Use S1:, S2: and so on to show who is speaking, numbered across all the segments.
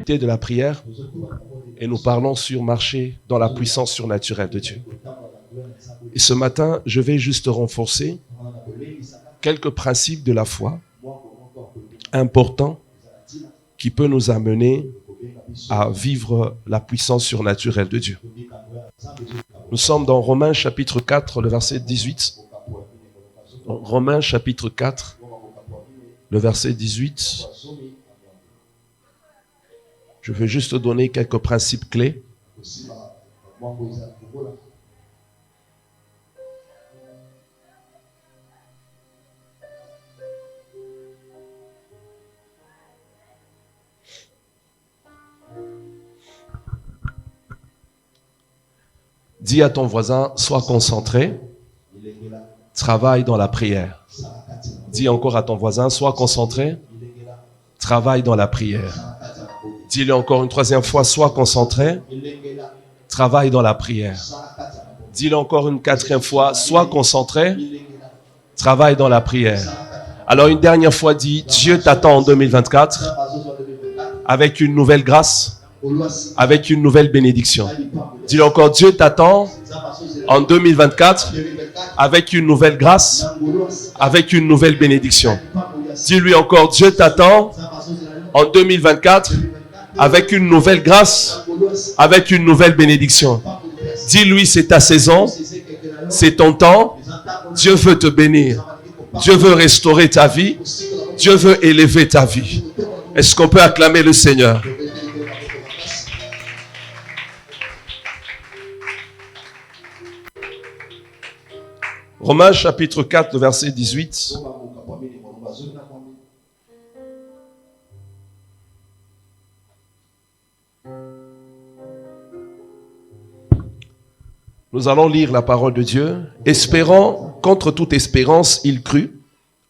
S1: de la prière et nous parlons sur marcher dans la puissance surnaturelle de Dieu. Et ce matin, je vais juste renforcer quelques principes de la foi importants qui peuvent nous amener à vivre la puissance surnaturelle de Dieu. Nous sommes dans Romains chapitre 4, le verset 18. Romains chapitre 4, le verset 18. Je vais juste donner quelques principes clés. Dis à ton voisin, sois concentré, travaille dans la prière. Dis encore à ton voisin, sois concentré, travaille dans la prière. Dis-le encore une troisième fois, sois concentré, travaille dans la prière. Dis-le encore une quatrième fois, sois concentré, travaille dans la prière. Alors une dernière fois, dis, Dieu t'attend en 2024 avec une nouvelle grâce, avec une nouvelle bénédiction. Dis-le encore, Dieu t'attend en 2024 avec une nouvelle grâce, avec une nouvelle bénédiction. Dis-lui encore, Dieu t'attend en 2024 avec une nouvelle grâce, avec une nouvelle bénédiction. Dis-lui, c'est ta saison, c'est ton temps. Dieu veut te bénir. Dieu veut restaurer ta vie. Dieu veut élever ta vie. Est-ce qu'on peut acclamer le Seigneur? Romains chapitre 4, verset 18. Nous allons lire la parole de Dieu. Espérant, contre toute espérance, il crut,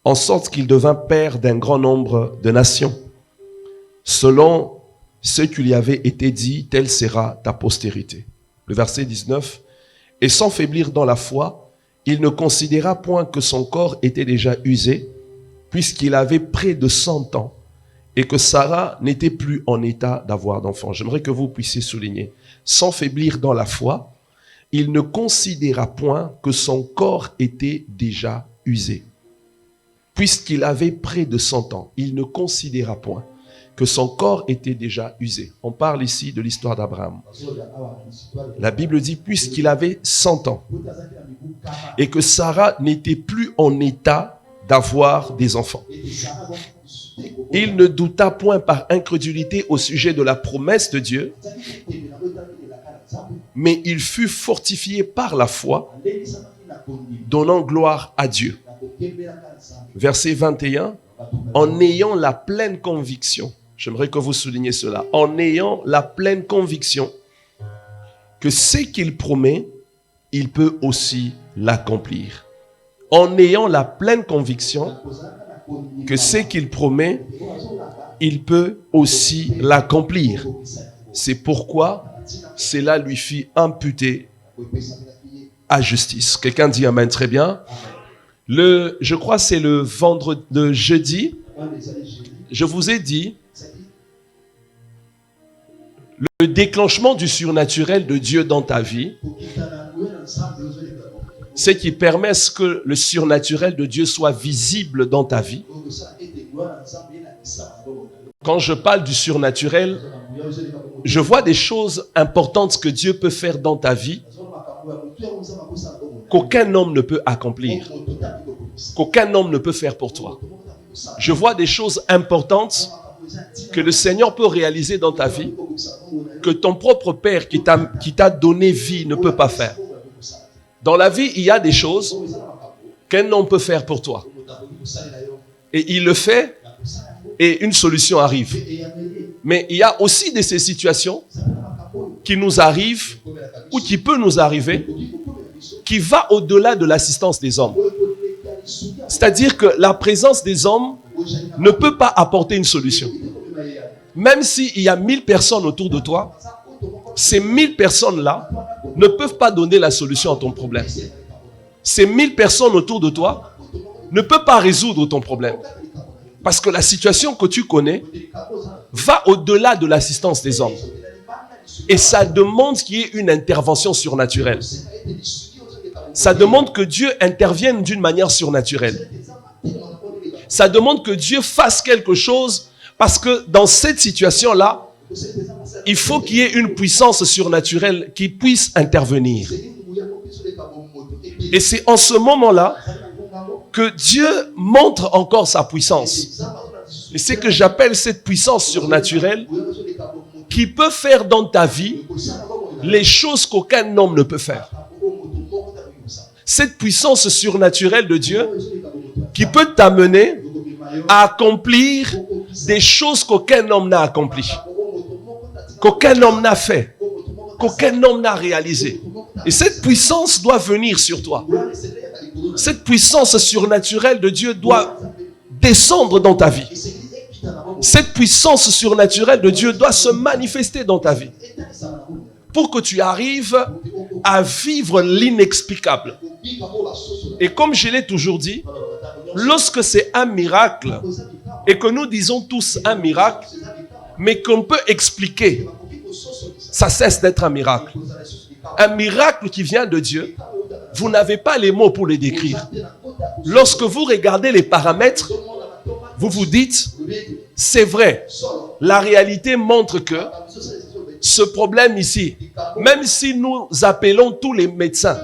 S1: en sorte qu'il devint père d'un grand nombre de nations. Selon ce qui lui avait été dit, telle sera ta postérité. Le verset 19. Et sans faiblir dans la foi, il ne considéra point que son corps était déjà usé, puisqu'il avait près de 100 ans, et que Sarah n'était plus en état d'avoir d'enfant. J'aimerais que vous puissiez souligner. Sans faiblir dans la foi, il ne considéra point que son corps était déjà usé. Puisqu'il avait près de 100 ans, il ne considéra point que son corps était déjà usé. On parle ici de l'histoire d'Abraham. La Bible dit, puisqu'il avait 100 ans, et que Sarah n'était plus en état d'avoir des enfants. Il ne douta point par incrédulité au sujet de la promesse de Dieu, mais il fut fortifié par la foi, donnant gloire à Dieu. Verset 21, en ayant la pleine conviction, j'aimerais que vous souligniez cela, en ayant la pleine conviction que ce qu'il promet, il peut aussi l'accomplir. En ayant la pleine conviction que ce qu'il promet, il peut aussi l'accomplir. C'est pourquoi cela lui fit imputer à justice. Quelqu'un dit amen, très bien. Je crois que c'est le jeudi, je vous ai dit, le déclenchement du surnaturel de Dieu dans ta vie, c'est qui permet à ce que le surnaturel de Dieu soit visible dans ta vie. Quand je parle du surnaturel, je vois des choses importantes que Dieu peut faire dans ta vie qu'aucun homme ne peut accomplir, qu'aucun homme ne peut faire pour toi. Je vois des choses importantes que le Seigneur peut réaliser dans ta vie, que ton propre Père qui t'a donné vie ne peut pas faire. Dans la vie, il y a des choses qu'un homme peut faire pour toi. Et il le fait et une solution arrive. Mais il y a aussi de ces situations qui nous arrivent ou qui peuvent nous arriver qui va au-delà de l'assistance des hommes. C'est-à-dire que la présence des hommes ne peut pas apporter une solution. Même s'il y a 1000 personnes autour de toi, ces 1000 personnes-là ne peuvent pas donner la solution à ton problème. Ces 1000 personnes autour de toi ne peuvent pas résoudre ton problème. Parce que la situation que tu connais va au-delà de l'assistance des hommes. Et ça demande qu'il y ait une intervention surnaturelle. Ça demande que Dieu intervienne d'une manière surnaturelle. Ça demande que Dieu fasse quelque chose parce que dans cette situation-là, il faut qu'il y ait une puissance surnaturelle qui puisse intervenir. Et c'est en ce moment-là que Dieu montre encore sa puissance. Et c'est que j'appelle cette puissance surnaturelle qui peut faire dans ta vie les choses qu'aucun homme ne peut faire. Cette puissance surnaturelle de Dieu qui peut t'amener à accomplir des choses qu'aucun homme n'a accomplies, qu'aucun homme n'a fait, qu'aucun homme n'a réalisé. Et cette puissance doit venir sur toi. Cette puissance surnaturelle de Dieu doit descendre dans ta vie. Cette puissance surnaturelle de Dieu doit se manifester dans ta vie pour que tu arrives à vivre l'inexplicable. Et comme je l'ai toujours dit, lorsque c'est un miracle et que nous disons tous un miracle, mais qu'on peut expliquer, ça cesse d'être un miracle. Un miracle qui vient de Dieu, vous n'avez pas les mots pour le décrire. Lorsque vous regardez les paramètres, vous vous dites, c'est vrai, la réalité montre que ce problème ici, même si nous appelons tous les médecins,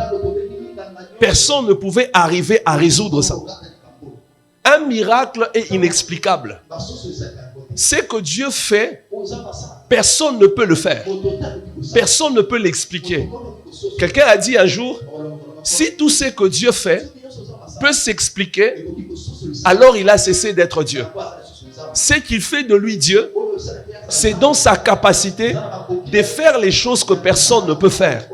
S1: personne ne pouvait arriver à résoudre ça. Un miracle est inexplicable. Ce que Dieu fait, personne ne peut le faire. Personne ne peut l'expliquer. Quelqu'un a dit un jour, si tout ce que Dieu fait peut s'expliquer, alors il a cessé d'être Dieu. Ce qu'il fait de lui Dieu, c'est dans sa capacité de faire les choses que personne ne peut faire.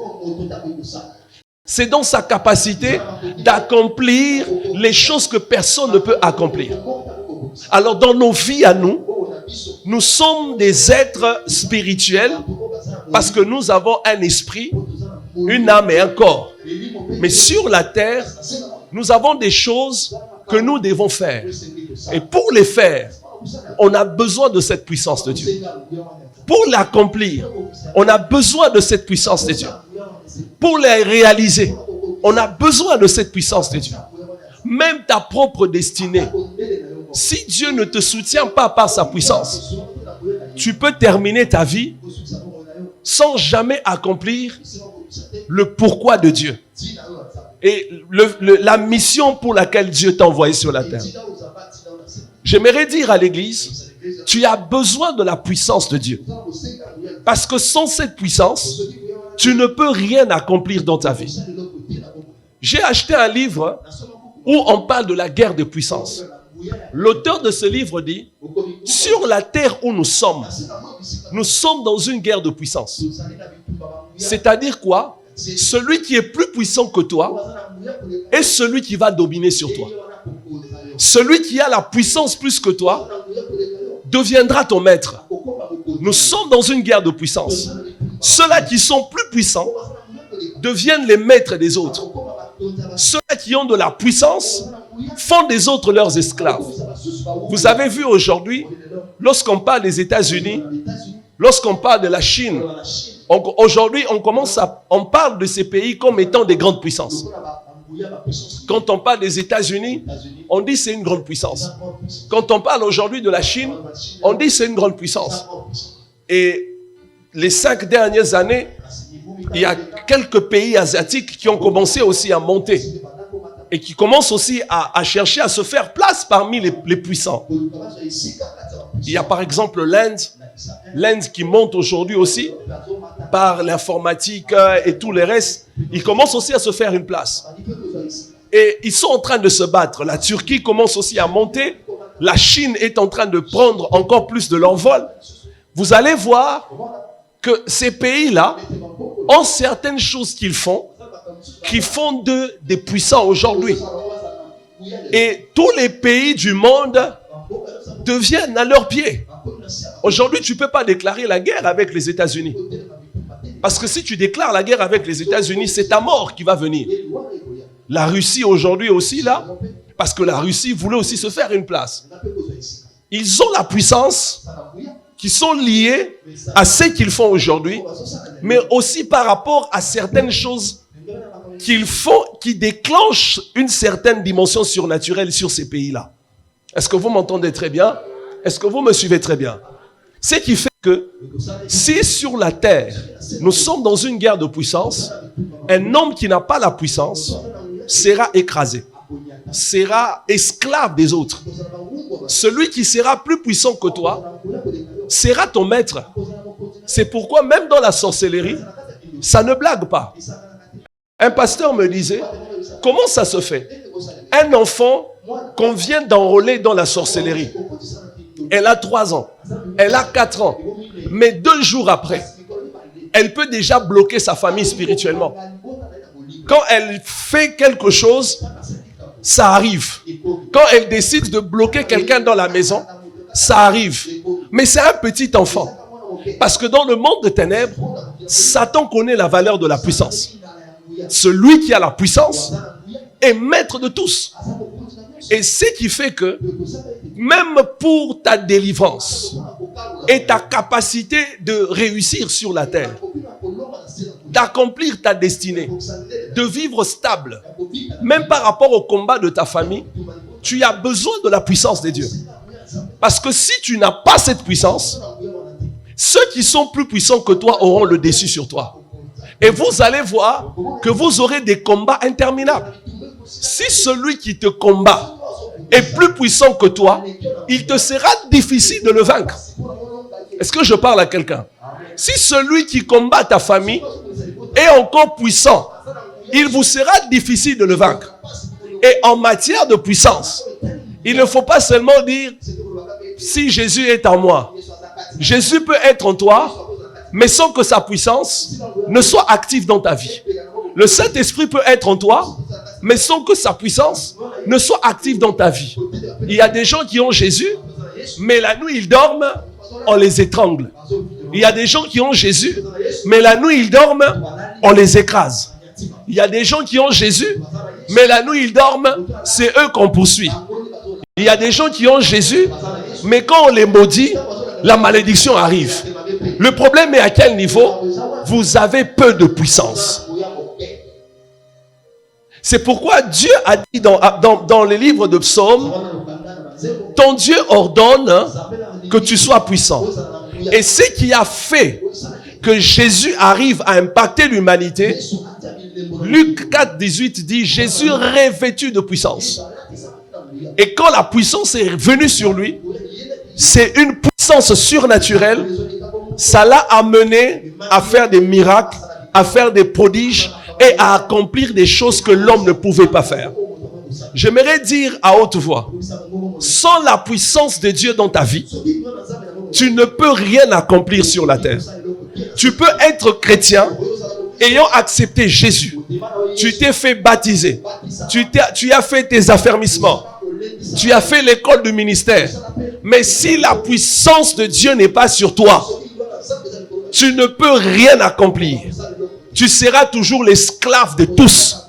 S1: C'est dans sa capacité d'accomplir les choses que personne ne peut accomplir. Alors dans nos vies à nous, nous sommes des êtres spirituels parce que nous avons un esprit, une âme et un corps. Mais sur la terre, nous avons des choses que nous devons faire. Et pour les faire, on a besoin de cette puissance de Dieu. Pour l'accomplir, on a besoin de cette puissance de Dieu. Pour les réaliser, on a besoin de cette puissance de Dieu. Même ta propre destinée, si Dieu ne te soutient pas par sa puissance, tu peux terminer ta vie sans jamais accomplir le pourquoi de Dieu. Et la mission pour laquelle Dieu t'a envoyé sur la terre. J'aimerais dire à l'église, tu as besoin de la puissance de Dieu. Parce que sans cette puissance, tu ne peux rien accomplir dans ta vie. J'ai acheté un livre où on parle de la guerre de puissance. L'auteur de ce livre dit, sur la terre où nous sommes dans une guerre de puissance. C'est-à-dire quoi? Celui qui est plus puissant que toi est celui qui va dominer sur toi. Celui qui a la puissance plus que toi deviendra ton maître. Nous sommes dans une guerre de puissance. Ceux-là qui sont plus puissants deviennent les maîtres des autres. Ceux-là qui ont de la puissance font des autres leurs esclaves. Vous avez vu aujourd'hui, lorsqu'on parle des États-Unis, lorsqu'on parle de la Chine, aujourd'hui on parle de ces pays comme étant des grandes puissances. Quand on parle des États-Unis, on dit c'est une grande puissance. Quand on parle aujourd'hui de la Chine, on dit c'est une grande puissance. Et les 5 dernières années, il y a quelques pays asiatiques qui ont commencé aussi à monter et qui commencent aussi à chercher à se faire place parmi les puissants. Il y a par exemple l'Inde qui monte aujourd'hui aussi par l'informatique et tout le reste. Ils commencent aussi à se faire une place. Et ils sont en train de se battre. La Turquie commence aussi à monter. La Chine est en train de prendre encore plus de l'envol. Vous allez voir que ces pays-là ont certaines choses qu'ils font, qui font d'eux des puissants aujourd'hui. Et tous les pays du monde deviennent à leurs pieds. Aujourd'hui, tu ne peux pas déclarer la guerre avec les États-Unis. Parce que si tu déclares la guerre avec les États-Unis, c'est ta mort qui va venir. La Russie aujourd'hui aussi, là, Parce que la Russie voulait aussi se faire une place. Ils ont la puissance qui sont liées à ce qu'ils font aujourd'hui, mais aussi par rapport à certaines choses qu'ils font, qui déclenchent une certaine dimension surnaturelle sur ces pays-là. Est-ce que vous m'entendez très bien? Est-ce que vous me suivez très bien? Ce qui fait que si sur la terre, nous sommes dans une guerre de puissance, un homme qui n'a pas la puissance sera écrasé, sera esclave des autres. Celui qui sera plus puissant que toi sera ton maître. C'est pourquoi même dans la sorcellerie, ça ne blague pas. Un pasteur me disait, comment ça se fait? Un enfant qu'on vient d'enrôler dans la sorcellerie, elle a 3 ans, elle a 4 ans, mais 2 jours après, elle peut déjà bloquer sa famille spirituellement. Quand elle fait quelque chose, ça arrive. Quand elle décide de bloquer quelqu'un dans la maison, ça arrive. Mais c'est un petit enfant. Parce que dans le monde de ténèbres, Satan connaît la valeur de la puissance. Celui qui a la puissance est maître de tous. Et ce qui fait que, même pour ta délivrance et ta capacité de réussir sur la terre, d'accomplir ta destinée, de vivre stable, même par rapport au combat de ta famille, tu as besoin de la puissance de Dieu. Parce que si tu n'as pas cette puissance, ceux qui sont plus puissants que toi auront le dessus sur toi. Et vous allez voir que vous aurez des combats interminables. Si celui qui te combat est plus puissant que toi, il te sera difficile de le vaincre. Est-ce que je parle à quelqu'un? Si celui qui combat ta famille est encore puissant, il vous sera difficile de le vaincre. Et en matière de puissance, il ne faut pas seulement dire si Jésus est en moi. Jésus peut être en toi, mais sans que sa puissance ne soit active dans ta vie. Le Saint-Esprit peut être en toi, mais sans que sa puissance ne soit active dans ta vie. Il y a des gens qui ont Jésus, mais la nuit ils dorment, on les étrangle. Il y a des gens qui ont Jésus, mais la nuit ils dorment, on les écrase. Il y a des gens qui ont Jésus, mais la nuit ils dorment, c'est eux qu'on poursuit. Il y a des gens qui ont Jésus, mais quand on les maudit, la malédiction arrive. Le problème est à quel niveau? Vous avez peu de puissance. C'est pourquoi Dieu a dit dans les livres de psaumes, ton Dieu ordonne que tu sois puissant. Et ce qui a fait que Jésus arrive à impacter l'humanité, Luc 4, 18 dit, Jésus revêtu de puissance. Et quand la puissance est venue sur lui, c'est une puissance surnaturelle. Ça l'a amené à faire des miracles, à faire des prodiges et à accomplir des choses que l'homme ne pouvait pas faire. J'aimerais dire à haute voix, sans la puissance de Dieu dans ta vie, tu ne peux rien accomplir sur la terre. Tu peux être chrétien ayant accepté Jésus. Tu t'es fait baptiser. Tu as fait tes affermissements. Tu as fait l'école du ministère. Mais si la puissance de Dieu n'est pas sur toi, tu ne peux rien accomplir. Tu seras toujours l'esclave de tous.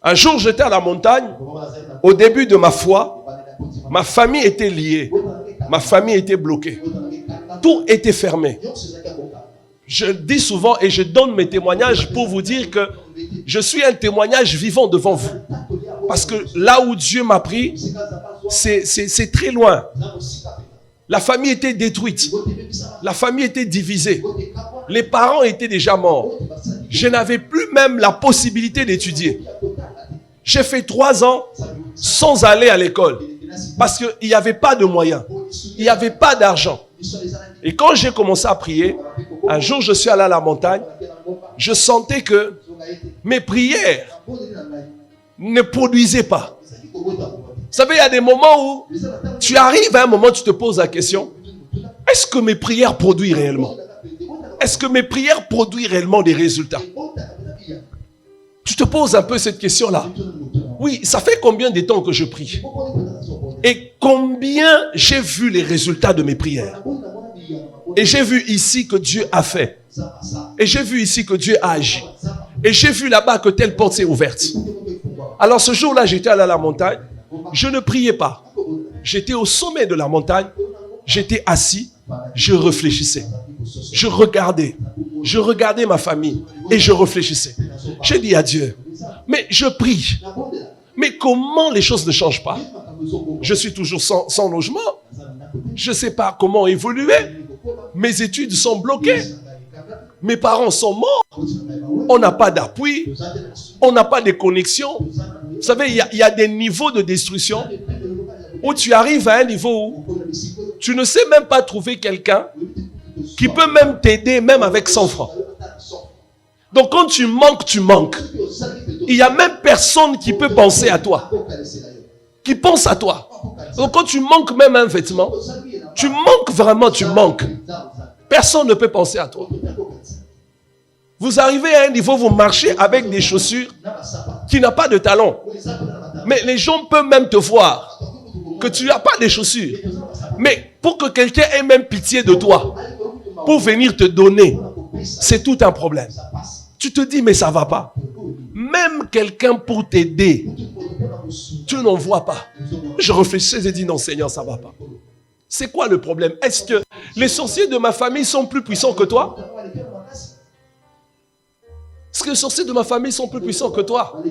S1: Un jour, j'étais à la montagne. Au début de ma foi, ma famille était liée. Ma famille était bloquée. Tout était fermé. Je dis souvent et je donne mes témoignages pour vous dire que je suis un témoignage vivant devant vous. Parce que là où Dieu m'a pris, c'est très loin. La famille était détruite. La famille était divisée. Les parents étaient déjà morts. Je n'avais plus même la possibilité d'étudier. J'ai fait 3 ans sans aller à l'école. Parce qu'il n'y avait pas de moyens. Il n'y avait pas d'argent. Et quand j'ai commencé à prier, un jour je suis allé à la montagne, je sentais que mes prières ne produisaient pas. Vous savez, il y a des moments où tu arrives à un moment, tu te poses la question, est-ce que mes prières produisent réellement? Est-ce que mes prières produisent réellement des résultats? Tu te poses un peu cette question-là. Oui, ça fait combien de temps que je prie? Et combien j'ai vu les résultats de mes prières? Et j'ai vu ici que Dieu a fait. Et j'ai vu ici que Dieu a agi. Et j'ai vu là-bas que telle porte s'est ouverte. Alors ce jour-là, j'étais allé à la montagne. Je ne priais pas. J'étais au sommet de la montagne. J'étais assis. Je réfléchissais. Je regardais ma famille et je réfléchissais. J'ai dit à Dieu, mais je prie. Mais comment les choses ne changent pas? Je suis toujours sans logement. Je ne sais pas comment évoluer. Mes études sont bloquées. Mes parents sont morts. On n'a pas d'appui. On n'a pas de connexion. Vous savez, il y a des niveaux de destruction où tu arrives à un niveau où tu ne sais même pas trouver quelqu'un qui peut même t'aider, même avec 100 francs. Donc quand tu manques, tu manques. Il n'y a même personne qui peut penser à toi. Qui pense à toi. Donc quand tu manques même un vêtement, tu manques vraiment, tu manques. Personne ne peut penser à toi. Vous arrivez à un niveau, vous marchez avec des chaussures qui n'ont pas de talons. Mais les gens peuvent même te voir que tu n'as pas de chaussures. Mais pour que quelqu'un ait même pitié de toi, pour venir te donner, c'est tout un problème. Tu te dis, mais ça ne va pas. Même quelqu'un pour t'aider, tu n'en vois pas. Je réfléchissais et dis, non Seigneur, ça ne va pas. C'est quoi le problème? Est-ce que les sorciers de ma famille sont plus puissants que toi? Est-ce que les sorciers de ma famille sont plus puissants que toi?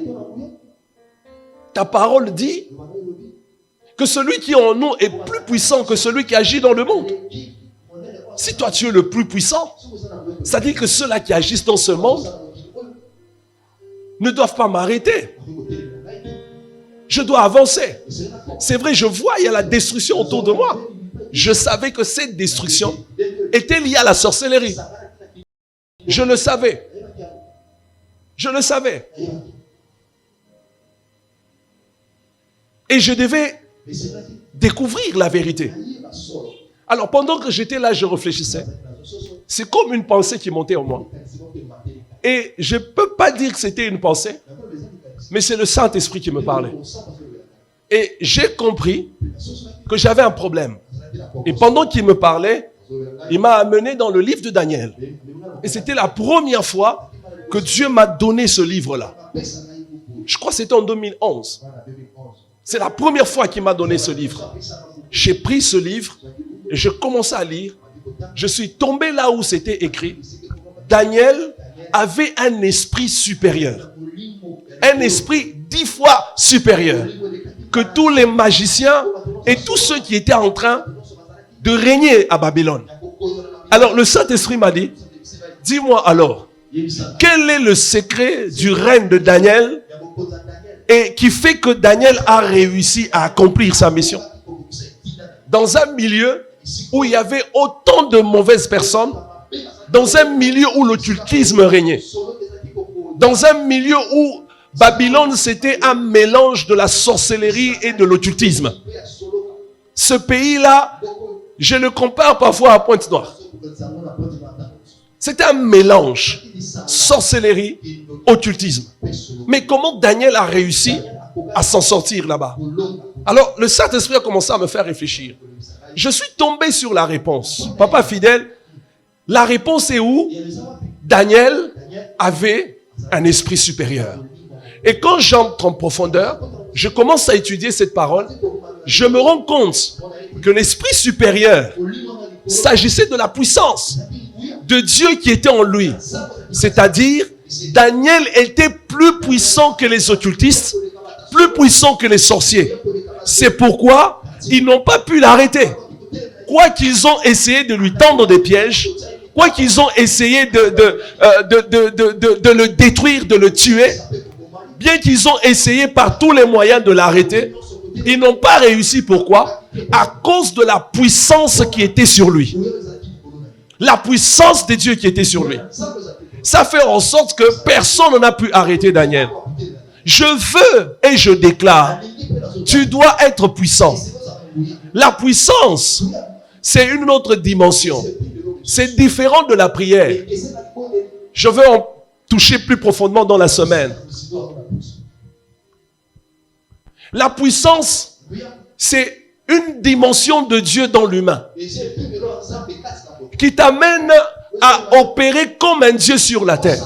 S1: Ta parole dit que celui qui est en nous est plus puissant que celui qui agit dans le monde. Si toi tu es le plus puissant, ça dit que ceux-là qui agissent dans ce monde ne doivent pas m'arrêter. Je dois avancer. C'est vrai, je vois, il y a la destruction autour de moi. Je savais que cette destruction était liée à la sorcellerie. Je le savais. Je le savais. Et je devais découvrir la vérité. Alors pendant que j'étais là, je réfléchissais. C'est comme une pensée qui montait en moi. Et je ne peux pas dire que c'était une pensée, mais c'est le Saint-Esprit qui me parlait. Et j'ai compris que j'avais un problème. Et pendant qu'il me parlait, il m'a amené dans le livre de Daniel. Et c'était la première fois que Dieu m'a donné ce livre-là. Je crois que c'était en 2011. C'est la première fois qu'il m'a donné ce livre. J'ai pris ce livre et je commençais à lire. Je suis tombé là où c'était écrit. Daniel avait un esprit supérieur. Un esprit 10 fois supérieur que tous les magiciens et tous ceux qui étaient en train de régner à Babylone. Alors le Saint-Esprit m'a dit, dis-moi alors, quel est le secret du règne de Daniel et qui fait que Daniel a réussi à accomplir sa mission? Dans un milieu où il y avait autant de mauvaises personnes, dans un milieu où l'occultisme régnait, dans un milieu où Babylone c'était un mélange de la sorcellerie et de l'occultisme. Ce pays-là, je le compare parfois à Pointe-Noire. C'est un mélange, sorcellerie, occultisme. Mais comment Daniel a réussi à s'en sortir là-bas? Alors, le Saint-Esprit a commencé à me faire réfléchir. Je suis tombé sur la réponse. Papa fidèle, la réponse est où? Daniel avait un esprit supérieur. Et quand j'entre en profondeur, je commence à étudier cette parole, je me rends compte que l'esprit supérieur s'agissait de la puissance de Dieu qui était en lui. C'est-à-dire, Daniel était plus puissant que les occultistes, plus puissant que les sorciers. C'est pourquoi ils n'ont pas pu l'arrêter. Quoi qu'ils ont essayé de lui tendre des pièges, quoi qu'ils ont essayé de le détruire, de le tuer, bien qu'ils ont essayé par tous les moyens de l'arrêter, ils n'ont pas réussi. Pourquoi? À cause de la puissance qui était sur lui. La puissance de Dieu qui était sur lui. Ça fait en sorte que personne n'a pu arrêter Daniel. Je veux et je déclare, tu dois être puissant. La puissance, c'est une autre dimension. C'est différent de la prière. Je veux en toucher plus profondément dans la semaine. La puissance, c'est une dimension de Dieu dans l'humain qui t'amène à opérer comme un Dieu sur la terre.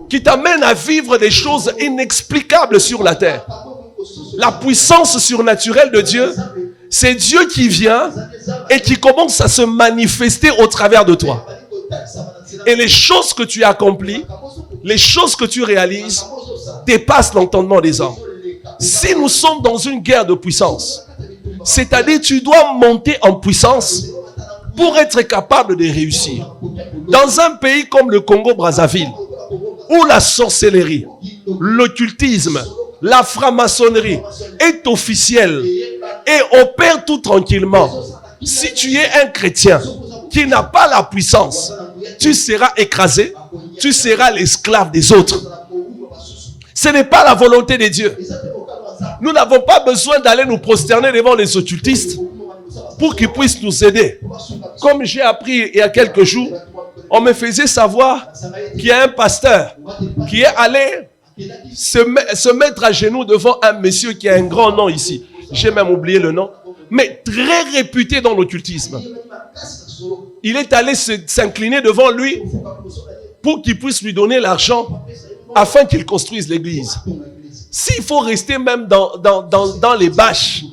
S1: qui t'amène à vivre des choses inexplicables sur la terre. La puissance surnaturelle de Dieu, c'est Dieu qui vient et qui commence à se manifester au travers de toi. Et les choses que tu accomplis, les choses que tu réalises, dépassent l'entendement des hommes. Si nous sommes dans une guerre de puissance, c'est-à-dire tu dois monter en puissance pour être capable de réussir. Dans un pays comme le Congo-Brazzaville, où la sorcellerie, l'occultisme, la franc-maçonnerie est officielle et opère tout tranquillement, si tu es un chrétien qui n'a pas la puissance, tu seras écrasé, tu seras l'esclave des autres. Ce n'est pas la volonté de Dieu. Nous n'avons pas besoin d'aller nous prosterner devant les occultistes pour qu'ils puissent nous aider. Comme j'ai appris il y a quelques jours, on me faisait savoir qu'il y a un pasteur qui est allé se mettre à genoux devant un monsieur qui a un grand nom ici. J'ai même oublié le nom, mais très réputé dans l'occultisme. Il est allé s'incliner devant lui pour qu'il puisse lui donner l'argent afin qu'il construise l'église. S'il faut rester même dans les bâches,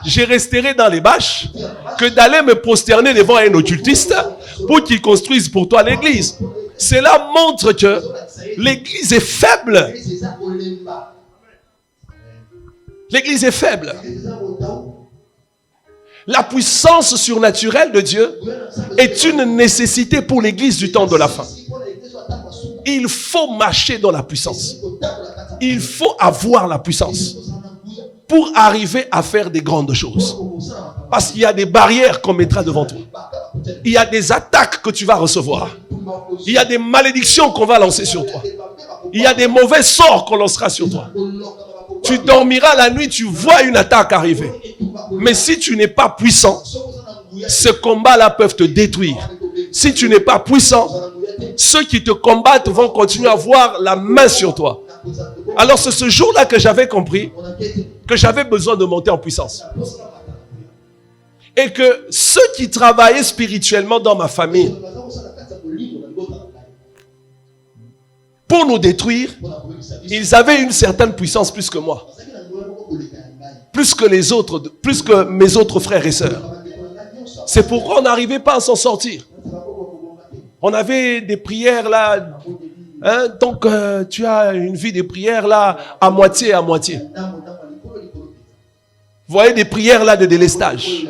S1: je resterai dans les bâches que d'aller me prosterner devant un occultiste pour qu'il construise pour toi l'église. Cela montre que l'église est faible. L'église est faible. La puissance surnaturelle de Dieu est une nécessité pour l'église du temps de la fin. Il faut marcher dans la puissance. Il faut avoir la puissance pour arriver à faire des grandes choses. Parce qu'il y a des barrières qu'on mettra devant toi. Il y a des attaques que tu vas recevoir. Il y a des malédictions qu'on va lancer sur toi. Il y a des mauvais sorts qu'on lancera sur toi. Tu dormiras la nuit, tu vois une attaque arriver. Mais si tu n'es pas puissant, ce combat-là peut te détruire. Si tu n'es pas puissant, ceux qui te combattent vont continuer à avoir la main sur toi. Alors c'est ce jour-là que j'avais compris que j'avais besoin de monter en puissance. Et que ceux qui travaillaient spirituellement dans ma famille pour nous détruire, ils avaient une certaine puissance plus que moi. Plus que les autres, plus que mes autres frères et sœurs. C'est pourquoi on n'arrivait pas à s'en sortir. On avait des prières là, hein, donc tu as une vie de prières là, à moitié. Vous voyez des prières là de délestage.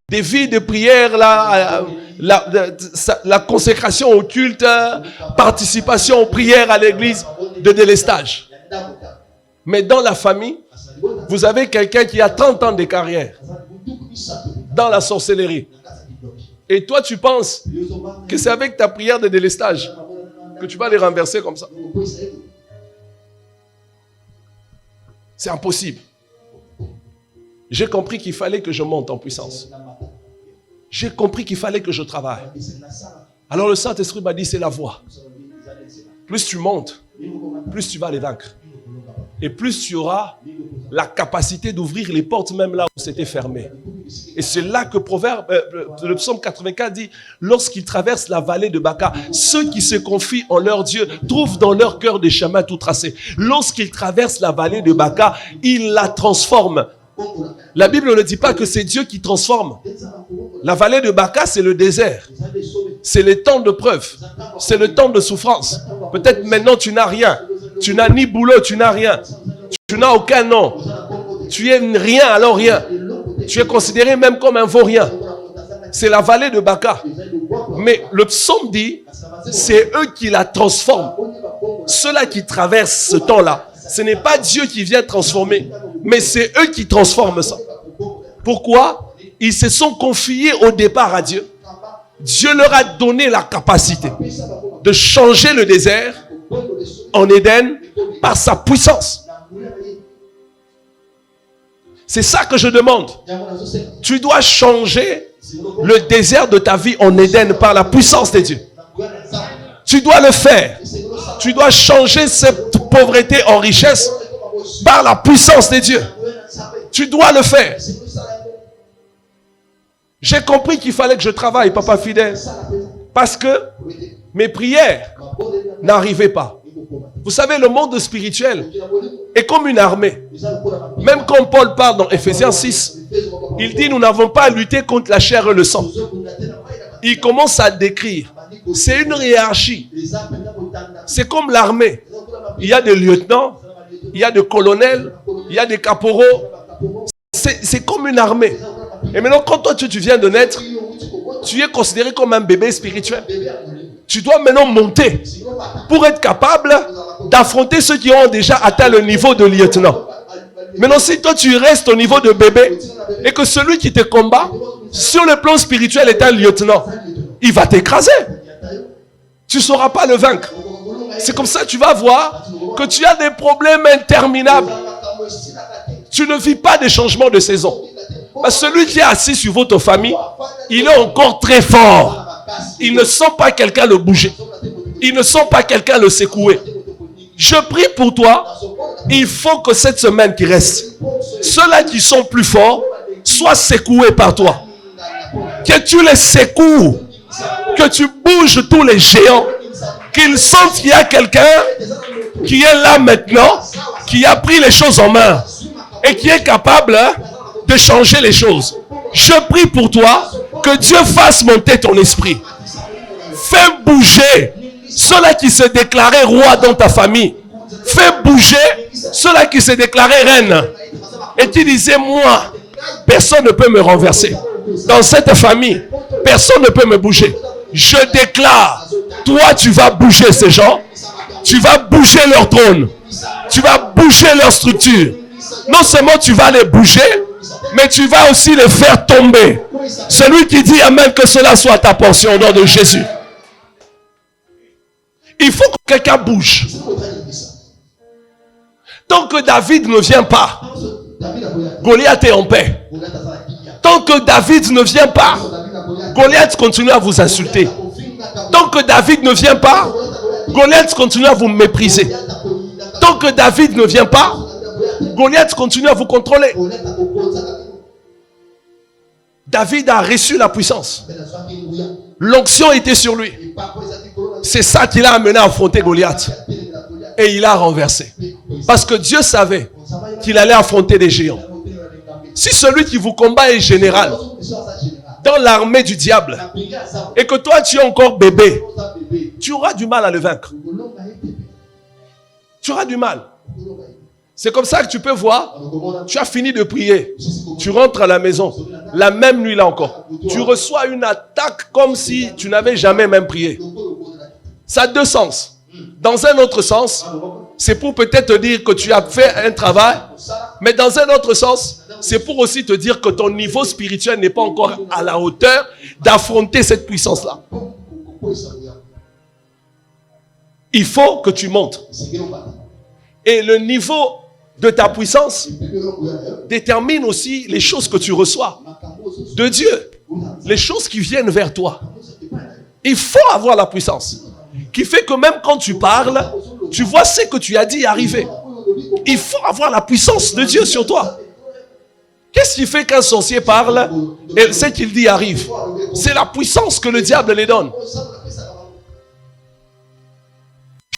S1: Des vies de prière là, la consécration au culte, participation aux prières à l'église, de délestage. Mais dans la famille, vous avez quelqu'un qui a 30 ans de carrière dans la sorcellerie. Et toi, tu penses que c'est avec ta prière de délestage que tu vas les renverser comme ça. C'est impossible. J'ai compris qu'il fallait que je monte en puissance. J'ai compris qu'il fallait que je travaille. Alors le Saint-Esprit m'a dit, c'est la voie. Plus tu montes, plus tu vas les vaincre. Et plus tu auras la capacité d'ouvrir les portes même là où c'était fermé. Et c'est là que le psaume 84 dit, lorsqu'ils traversent la vallée de Baca, ceux qui se confient en leur Dieu trouvent dans leur cœur des chemins tout tracés. Lorsqu'ils traversent la vallée de Baca, ils la transforment. La Bible ne dit pas que c'est Dieu qui transforme. La vallée de Baca, c'est le désert. C'est le temps de preuve. C'est le temps de souffrance. Peut-être maintenant tu n'as rien. Tu n'as ni boulot, tu n'as rien. Tu n'as aucun nom. Tu es rien, alors rien. Tu es considéré même comme un vaurien. C'est la vallée de Baca. Mais le psaume dit, c'est eux qui la transforment. Ceux-là qui traversent ce temps-là, ce n'est pas Dieu qui vient transformer, mais c'est eux qui transforment ça. Pourquoi? Ils se sont confiés au départ à Dieu. Dieu leur a donné la capacité de changer le désert en Éden par sa puissance. C'est ça que je demande. Tu dois changer le désert de ta vie en Éden par la puissance de Dieu. Tu dois le faire. Tu dois changer cette pauvreté en richesse par la puissance de Dieu. Tu dois le faire. J'ai compris qu'il fallait que je travaille, papa fidèle. Parce que mes prières n'arrivaient pas. Vous savez, le monde spirituel est comme une armée. Même quand Paul parle dans Ephésiens 6, il dit nous n'avons pas à lutter contre la chair et le sang. Il commence à décrire. C'est une hiérarchie. C'est comme l'armée. Il y a des lieutenants, il y a des colonels, il y a des caporaux. C'est comme une armée. Et maintenant, quand toi tu viens de naître, tu es considéré comme un bébé spirituel. Tu dois maintenant monter pour être capable d'affronter ceux qui ont déjà atteint le niveau de lieutenant. Maintenant, si toi tu restes au niveau de bébé et que celui qui te combat sur le plan spirituel est un lieutenant, il va t'écraser. Tu ne sauras pas le vaincre. C'est comme ça que tu vas voir que tu as des problèmes interminables. Tu ne vis pas des changements de saison. Parce que celui qui est assis sur votre famille, il est encore très fort. Il ne sent pas quelqu'un le bouger. Il ne sent pas quelqu'un le secouer. Je prie pour toi. Il faut que cette semaine qui reste, ceux-là qui sont plus forts, soient secoués par toi. Que tu les secoues. Que tu bouges tous les géants. Qu'ils sentent qu'il y a quelqu'un qui est là maintenant, qui a pris les choses en main et qui est capable de changer les choses. Je prie pour toi que Dieu fasse monter ton esprit. Fais bouger ceux-là qui se déclaraient roi dans ta famille. Fais bouger ceux-là qui se déclaraient reine et qui disaient moi, personne ne peut me renverser. Dans cette famille, personne ne peut me bouger. Je déclare, toi tu vas bouger ces gens, tu vas bouger leur trône, tu vas bouger leur structure. Non seulement tu vas les bouger, mais tu vas aussi les faire tomber. Celui qui dit amen, que cela soit ta portion au nom de Jésus. Il faut que quelqu'un bouge. Tant que David ne vient pas, Goliath est en paix. Tant que David ne vient pas, Goliath continue à vous insulter. Tant que David ne vient pas, Goliath continue à vous mépriser. Tant que David ne vient pas, Goliath continue à vous contrôler. David a reçu la puissance. L'onction était sur lui. C'est ça qui l'a amené à affronter Goliath. Et il a renversé. Parce que Dieu savait qu'il allait affronter des géants. Si celui qui vous combat est général dans l'armée du diable et que toi tu es encore bébé, tu auras du mal à le vaincre. Tu auras du mal. C'est comme ça que tu peux voir, tu as fini de prier, tu rentres à la maison, la même nuit là encore, tu reçois une attaque comme si tu n'avais jamais même prié. Ça a deux sens. Dans un autre sens, c'est pour peut-être te dire que tu as fait un travail, mais dans un autre sens, c'est pour aussi te dire que ton niveau spirituel n'est pas encore à la hauteur d'affronter cette puissance-là. Il faut que tu montes. Et le niveau de ta puissance détermine aussi les choses que tu reçois de Dieu. Les choses qui viennent vers toi. Il faut avoir la puissance. Qui fait que même quand tu parles, tu vois ce que tu as dit arriver. Il faut avoir la puissance de Dieu sur toi. Qu'est-ce qui fait qu'un sorcier parle et ce qu'il dit arrive? C'est la puissance que le diable les donne.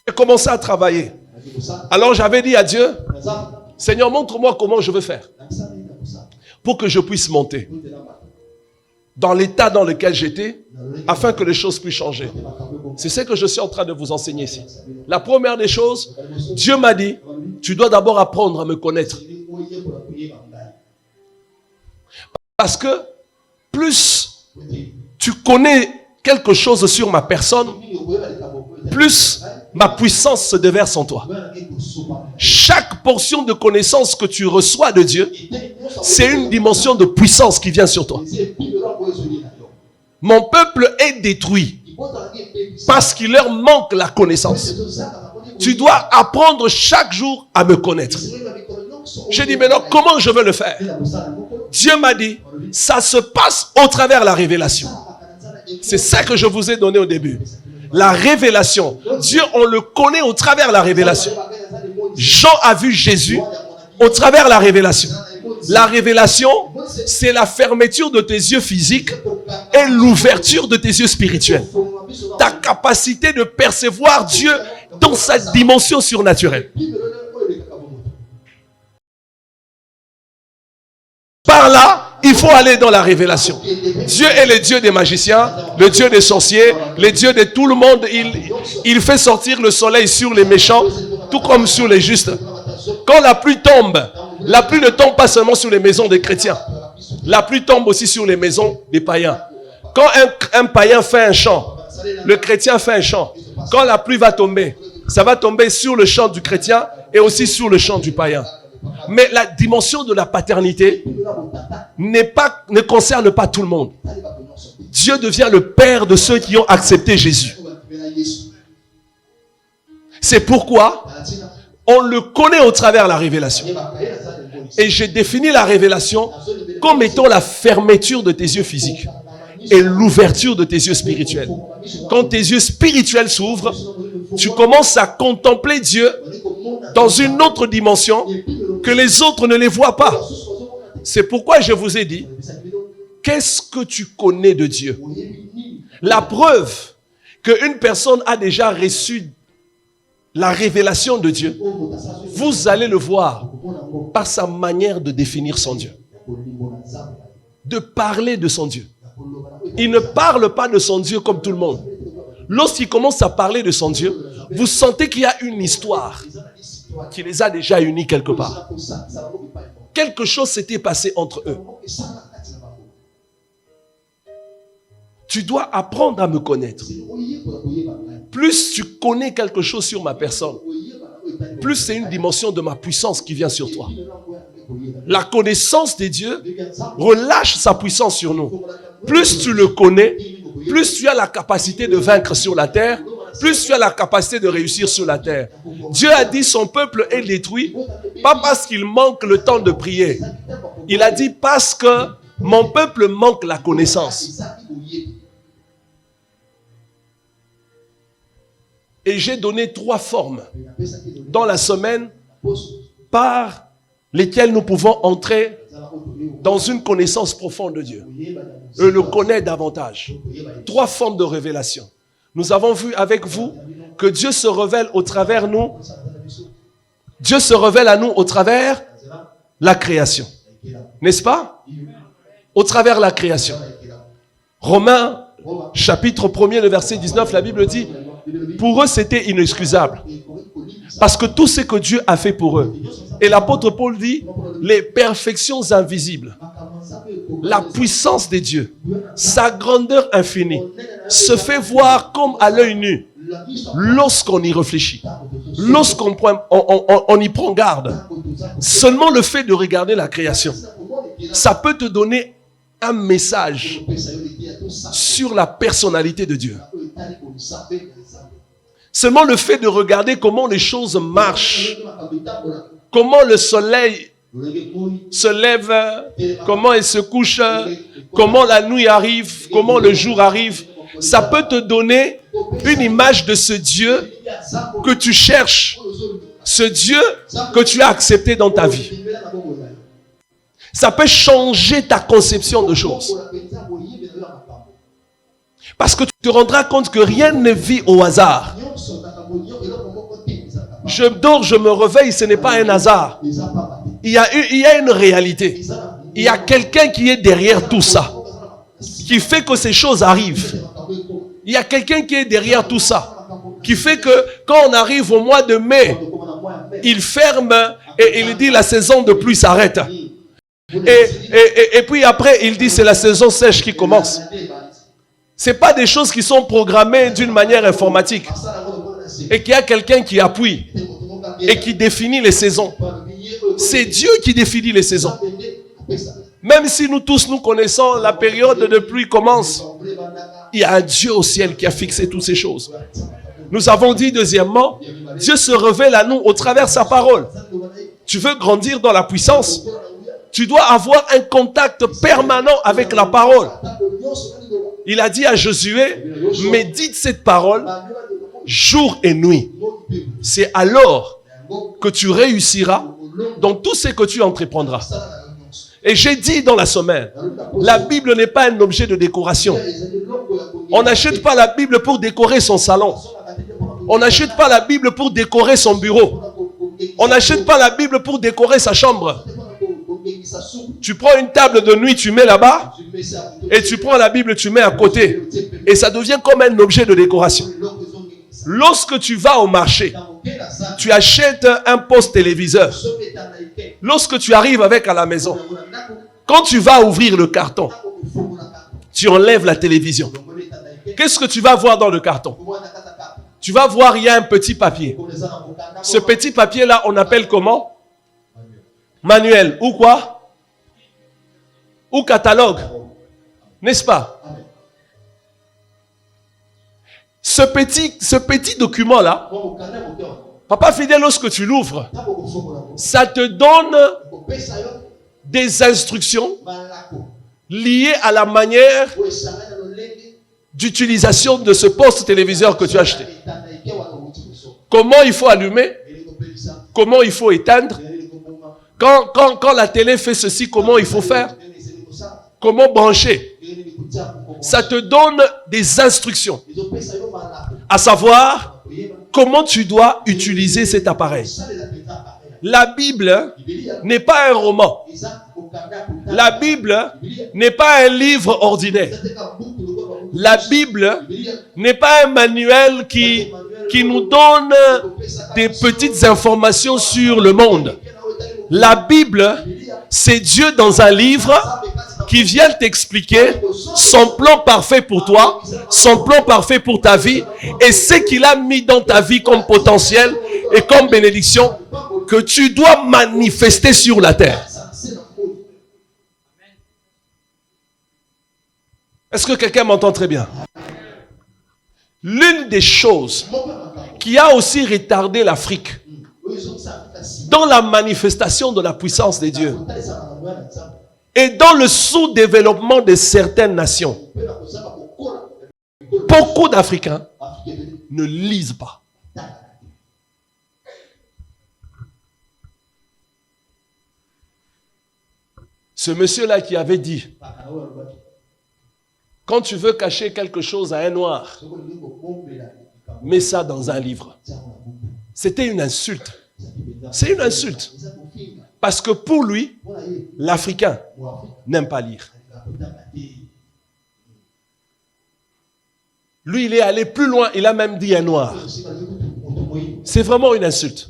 S1: J'ai commencé à travailler. Alors j'avais dit à Dieu, Seigneur, montre-moi comment je veux faire pour que je puisse monter dans l'état dans lequel j'étais afin que les choses puissent changer. C'est ce que je suis en train de vous enseigner ici. La première des choses, Dieu m'a dit, tu dois d'abord apprendre à me connaître. Parce que plus tu connais quelque chose sur ma personne, plus ma puissance se déverse en toi. Chaque portion de connaissance que tu reçois de Dieu, c'est une dimension de puissance qui vient sur toi. Mon peuple est détruit parce qu'il leur manque la connaissance. Tu dois apprendre chaque jour à me connaître. J'ai dit maintenant, comment je veux le faire? Dieu m'a dit, ça se passe au travers la révélation. C'est ça que je vous ai donné au début. La révélation. Dieu, on le connaît au travers la révélation. Jean a vu Jésus au travers la révélation. La révélation C'est la fermeture de tes yeux physiques et l'ouverture de tes yeux spirituels. Ta capacité de percevoir Dieu dans sa dimension surnaturelle. Par là, il faut aller dans la révélation. Dieu est le Dieu des magiciens, le Dieu des sorciers, le Dieu de tout le monde. Il fait sortir le soleil sur les méchants, tout comme sur les justes. Quand la pluie tombe, la pluie ne tombe pas seulement sur les maisons des chrétiens. La pluie tombe aussi sur les maisons des païens. Quand un païen fait un chant, le chrétien fait un chant. Quand la pluie va tomber, ça va tomber sur le chant du chrétien et aussi sur le chant du païen. Mais la dimension de la paternité ne concerne pas tout le monde. Dieu devient le Père de ceux qui ont accepté Jésus. C'est pourquoi on le connaît au travers de la révélation. Et j'ai défini la révélation comme étant la fermeture de tes yeux physiques et l'ouverture de tes yeux spirituels. Quand tes yeux spirituels s'ouvrent, tu commences à contempler Dieu dans une autre dimension que les autres ne les voient pas. C'est pourquoi je vous ai dit, qu'est-ce que tu connais de Dieu? La preuve qu'une personne a déjà reçu la révélation de Dieu, vous allez le voir par sa manière de définir son Dieu, de parler de son Dieu. Il ne parle pas de son Dieu comme tout le monde. Lorsqu'il commence à parler de son Dieu, vous sentez qu'il y a une histoire qui les a déjà unis quelque part. Quelque chose s'était passé entre eux. Tu dois apprendre à me connaître. Plus tu connais quelque chose sur ma personne, plus c'est une dimension de ma puissance qui vient sur toi. La connaissance de Dieu relâche sa puissance sur nous. Plus tu le connais, plus tu as la capacité de vaincre sur la terre, plus tu as la capacité de réussir sur la terre. Dieu a dit son peuple est détruit, pas parce qu'il manque le temps de prier. Il a dit parce que mon peuple manque la connaissance. Et j'ai donné 3 formes dans la semaine par lesquelles nous pouvons entrer dans une connaissance profonde de Dieu et le connaître davantage. 3 formes de révélation. Nous avons vu avec vous que Dieu se révèle au travers nous. Dieu se révèle à nous au travers la création. N'est-ce pas? Au travers la création. Romains, chapitre 1er, le verset 19, la Bible dit, pour eux c'était inexcusable. Parce que tout ce que Dieu a fait pour eux. Et l'apôtre Paul dit, les perfections invisibles, la puissance de Dieu, sa grandeur infinie, se fait voir comme à l'œil nu lorsqu'on y réfléchit, lorsqu'on on y prend garde. Seulement le fait de regarder la création, ça peut te donner un message sur la personnalité de Dieu. Seulement le fait de regarder comment les choses marchent, comment le soleil se lève, comment il se couche, comment la nuit arrive, comment le jour arrive, ça peut te donner une image de ce Dieu que tu cherches, ce Dieu que tu as accepté dans ta vie. Ça peut changer ta conception de choses. Parce que tu te rendras compte que rien ne vit au hasard. Je dors, je me réveille, ce n'est pas un hasard. Il y a une réalité. Il y a quelqu'un qui est derrière tout ça, qui fait que ces choses arrivent. Il y a quelqu'un qui est derrière tout ça, qui fait que quand on arrive au mois de mai, il ferme et il dit la saison de pluie s'arrête. Et puis après, il dit c'est la saison sèche qui commence. Ce n'est pas des choses qui sont programmées d'une manière informatique. Et qu'il y a quelqu'un qui appuie et qui définit les saisons. C'est Dieu qui définit les saisons. Même si nous tous nous connaissons, la période de pluie commence. Il y a un Dieu au ciel qui a fixé toutes ces choses. Nous avons dit deuxièmement, Dieu se révèle à nous au travers de sa parole. Tu veux grandir dans la puissance? Tu dois avoir un contact permanent avec la parole. Il a dit à Josué, médite cette parole jour et nuit. C'est alors que tu réussiras dans tout ce que tu entreprendras. Et j'ai dit dans la semaine, la Bible n'est pas un objet de décoration. On n'achète pas la Bible pour décorer son salon. On n'achète pas la Bible pour décorer son bureau. On n'achète pas la Bible pour décorer sa chambre. Tu prends une table de nuit, tu mets là-bas, et tu prends la Bible, tu mets à côté. Et ça devient comme un objet de décoration. Lorsque tu vas au marché, tu achètes un poste téléviseur. Lorsque tu arrives avec à la maison, quand tu vas ouvrir le carton, tu enlèves la télévision. Qu'est-ce que tu vas voir dans le carton? Tu vas voir, il y a un petit papier. Ce petit papier-là, on appelle comment? Manuel. Ou quoi? Ou catalogue. N'est-ce pas? Ce petit document-là, Papa Fidèle, lorsque tu l'ouvres, ça te donne des instructions liées à la manière d'utilisation de ce poste téléviseur que tu as acheté. Comment il faut allumer, comment il faut éteindre, quand la télé fait ceci, comment il faut faire, comment brancher. Ça te donne des instructions, à savoir comment tu dois utiliser cet appareil. La Bible n'est pas un roman. La Bible n'est pas un livre ordinaire. La Bible n'est pas un manuel qui nous donne des petites informations sur le monde. La Bible, c'est Dieu dans un livre qui vient t'expliquer son plan parfait pour toi, son plan parfait pour ta vie et ce qu'il a mis dans ta vie comme potentiel et comme bénédiction que tu dois manifester sur la terre. Est-ce que quelqu'un m'entend très bien? L'une des choses qui a aussi retardé l'Afrique dans la manifestation de la puissance de Dieu et dans le sous-développement de certaines nations, beaucoup d'Africains ne lisent pas. Ce monsieur-là qui avait dit, quand tu veux cacher quelque chose à un noir, mets ça dans un livre. C'était une insulte. C'est une insulte. Parce que pour lui, l'Africain n'aime pas lire. Lui, il est allé plus loin. Il a même dit un noir. C'est vraiment une insulte.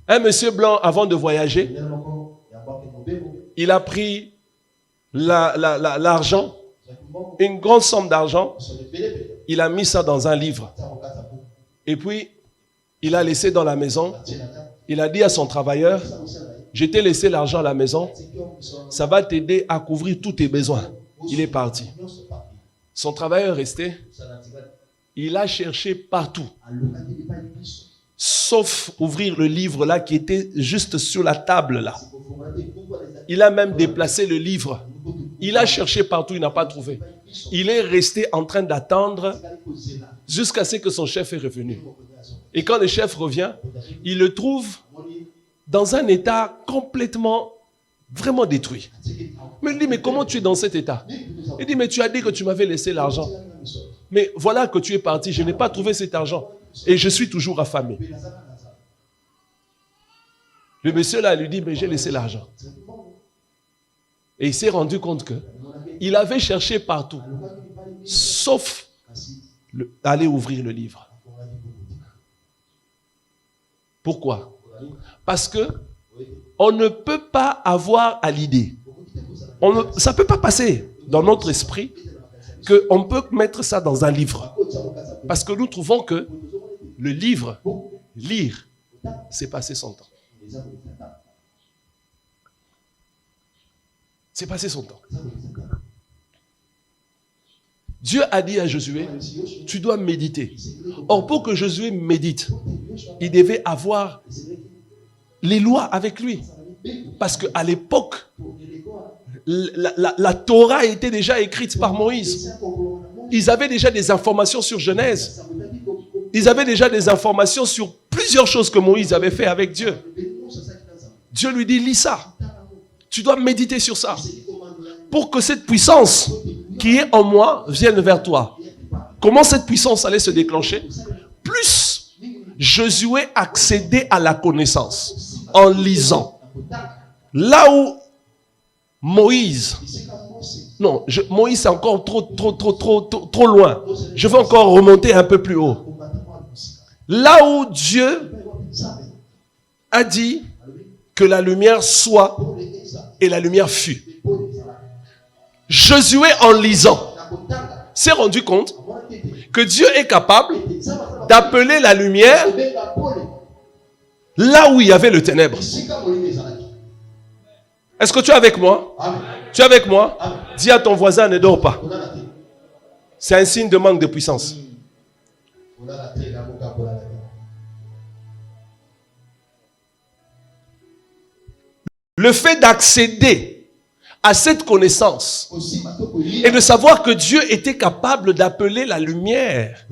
S1: Un monsieur blanc, avant de voyager, il a pris l'argent, une grande somme d'argent. Il a mis ça dans un livre. Et puis, il a laissé dans la maison. Il a dit à son travailleur, je t'ai laissé l'argent à la maison. Ça va t'aider à couvrir tous tes besoins. Il est parti. Son travailleur est resté. Il a cherché partout. Sauf ouvrir le livre là qui était juste sur la table là. Il a même déplacé le livre. Il a cherché partout, il n'a pas trouvé. Il est resté en train d'attendre jusqu'à ce que son chef est revenu. Et quand le chef revient, il le trouve dans un état complètement, vraiment détruit. Mais il dit, mais comment tu es dans cet état? Il dit, mais tu as dit que tu m'avais laissé l'argent. Mais voilà que tu es parti, je n'ai pas trouvé cet argent. Et je suis toujours affamé. Le monsieur là lui dit, mais j'ai laissé l'argent. Et il s'est rendu compte que il avait cherché partout, sauf aller ouvrir le livre. Pourquoi? Parce que on ne peut pas avoir à l'idée. Ça ne peut pas passer dans notre esprit qu'on peut mettre ça dans un livre. Parce que nous trouvons que le livre, lire, c'est passer son temps. C'est passer son temps. Dieu a dit à Josué, tu dois méditer. Or, pour que Josué médite, il devait avoir les lois avec lui. Parce qu'à l'époque, la Torah était déjà écrite par Moïse. Ils avaient déjà des informations sur Genèse. Ils avaient déjà des informations sur plusieurs choses que Moïse avait fait avec Dieu. Dieu lui dit, lis ça. Tu dois méditer sur ça. Pour que cette puissance qui est en moi vienne vers toi. Comment cette puissance allait se déclencher? Plus Josué accédait à la connaissance en lisant. Là où Moïse, non, Moïse c'est encore trop loin. Je veux encore remonter un peu plus haut. Là où Dieu a dit que la lumière soit et la lumière fut. Josué, en lisant, s'est rendu compte que Dieu est capable d'appeler la lumière là où il y avait le ténèbre. Est-ce que tu es avec moi? Tu es avec moi? Dis à ton voisin, ne dors pas. C'est un signe de manque de puissance. Le fait d'accéder à cette connaissance et de savoir que Dieu était capable d'appeler la lumière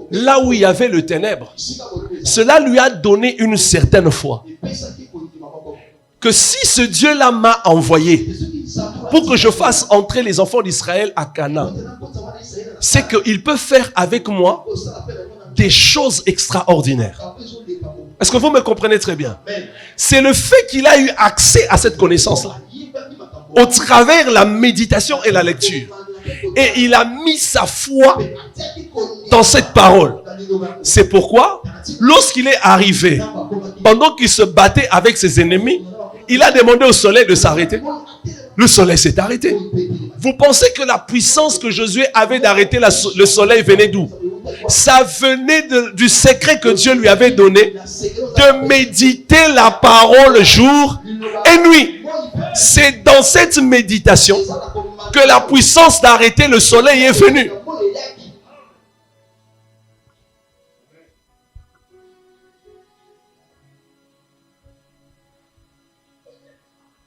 S1: là où il y avait le ténèbre, cela lui a donné une certaine foi. Que si ce Dieu-là m'a envoyé pour que je fasse entrer les enfants d'Israël à Canaan, c'est qu'il peut faire avec moi des choses extraordinaires. Est-ce que vous me comprenez très bien? C'est le fait qu'il a eu accès à cette connaissance-là au travers la méditation et la lecture. Et il a mis sa foi dans cette parole. C'est pourquoi, lorsqu'il est arrivé, pendant qu'il se battait avec ses ennemis, il a demandé au soleil de s'arrêter. Le soleil s'est arrêté. Vous pensez que la puissance que Josué avait d'arrêter le soleil venait d'où? Ça venait du secret que Dieu lui avait donné de méditer la parole jour et nuit. C'est dans cette méditation que la puissance d'arrêter le soleil est venue.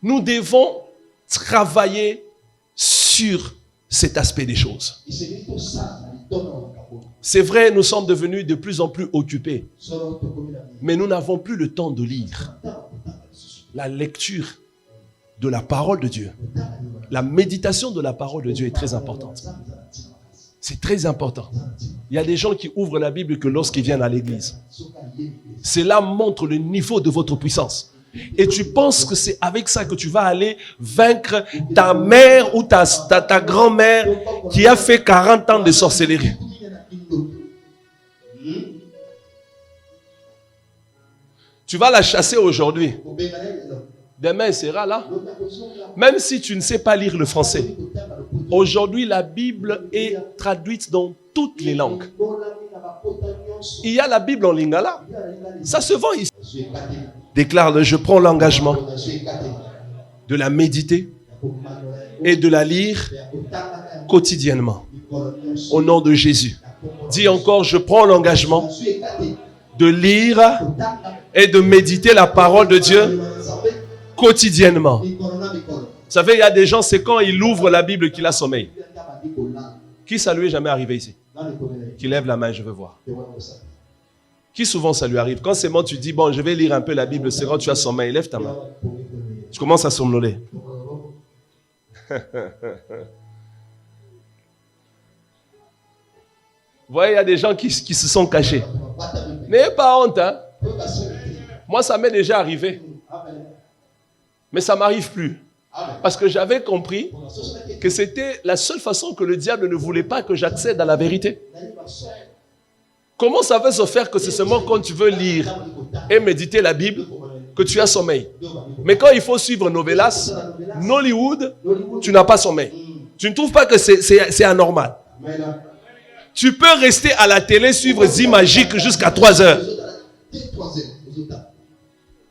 S1: Nous devons travailler sur cet aspect des choses. C'est vrai, nous sommes devenus de plus en plus occupés. Mais nous n'avons plus le temps de lire. La lecture de la parole de Dieu, la méditation de la parole de Dieu est très importante. C'est très important. Il y a des gens qui ouvrent la Bible que lorsqu'ils viennent à l'église. Cela montre le niveau de votre puissance. Et tu penses que c'est avec ça que tu vas aller vaincre ta mère ou ta grand-mère qui a fait 40 ans de sorcellerie. Tu vas la chasser aujourd'hui. Demain, elle sera là. Même si tu ne sais pas lire le français. Aujourd'hui, la Bible est traduite dans toutes les langues. Il y a la Bible en lingala. Ça se vend ici. Déclare-le, je prends l'engagement de la méditer et de la lire quotidiennement. Au nom de Jésus. Dis encore, je prends l'engagement de lire et de méditer la parole de Dieu quotidiennement. Vous savez, il y a des gens, c'est quand il ouvre la Bible qu'il a sommeil. Qui ça lui est jamais arrivé ici? Qui lève la main, je veux voir. Qui souvent ça lui arrive? Quand c'est bon, tu dis, bon, je vais lire un peu la Bible, c'est quand tu as sommeil, lève ta main. Tu commences à somnoler. Vous voyez, il y a des gens qui se sont cachés. N'ayez pas honte, hein? Moi, ça m'est déjà arrivé. Mais ça ne m'arrive plus. Parce que j'avais compris que c'était la seule façon que le diable ne voulait pas que j'accède à la vérité. Comment ça va se faire que c'est seulement quand tu veux lire et méditer la Bible que tu as sommeil? Mais quand il faut suivre Novelas, Nollywood, tu n'as pas sommeil. Tu ne trouves pas que c'est anormal? Tu peux rester à la télé, suivre Zi Magique jusqu'à 3 heures.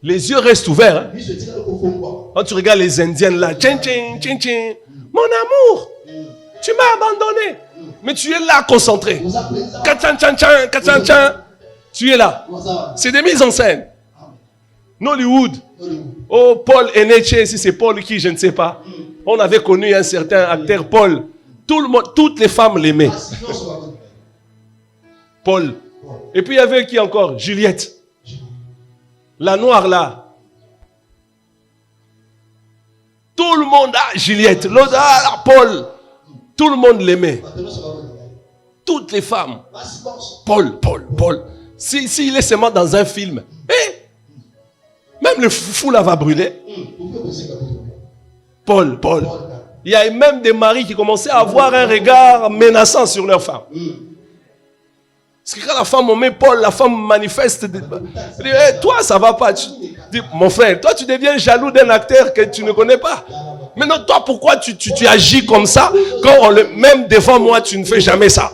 S1: Les yeux restent ouverts. Hein? Quand tu regardes les Indiennes là, tchin, tchin, tchin, tchin. Mon amour, tu m'as abandonné. Mais tu es là concentré. Tu es là. C'est des mises en scène. Nollywood. Oh, Paul Eneche, si c'est Paul qui, je ne sais pas. On avait connu un certain acteur, Paul. Tout le monde, toutes les femmes l'aimaient. Paul. Et puis il y avait qui encore? Juliette. La noire là. Tout le monde, Juliette, l'autre, Paul. Tout le monde l'aimait. Toutes les femmes. Paul. S'il est seulement dans un film, même le fou là va brûler. Paul. Il y a même des maris qui commençaient à avoir un regard menaçant sur leur femme. Parce que quand la femme met Paul, la femme manifeste. Elle dit, toi, ça va pas. Mon frère, toi, tu deviens jaloux d'un acteur que tu ne connais pas. Maintenant, toi, pourquoi tu agis comme ça quand même devant moi, tu ne fais jamais ça?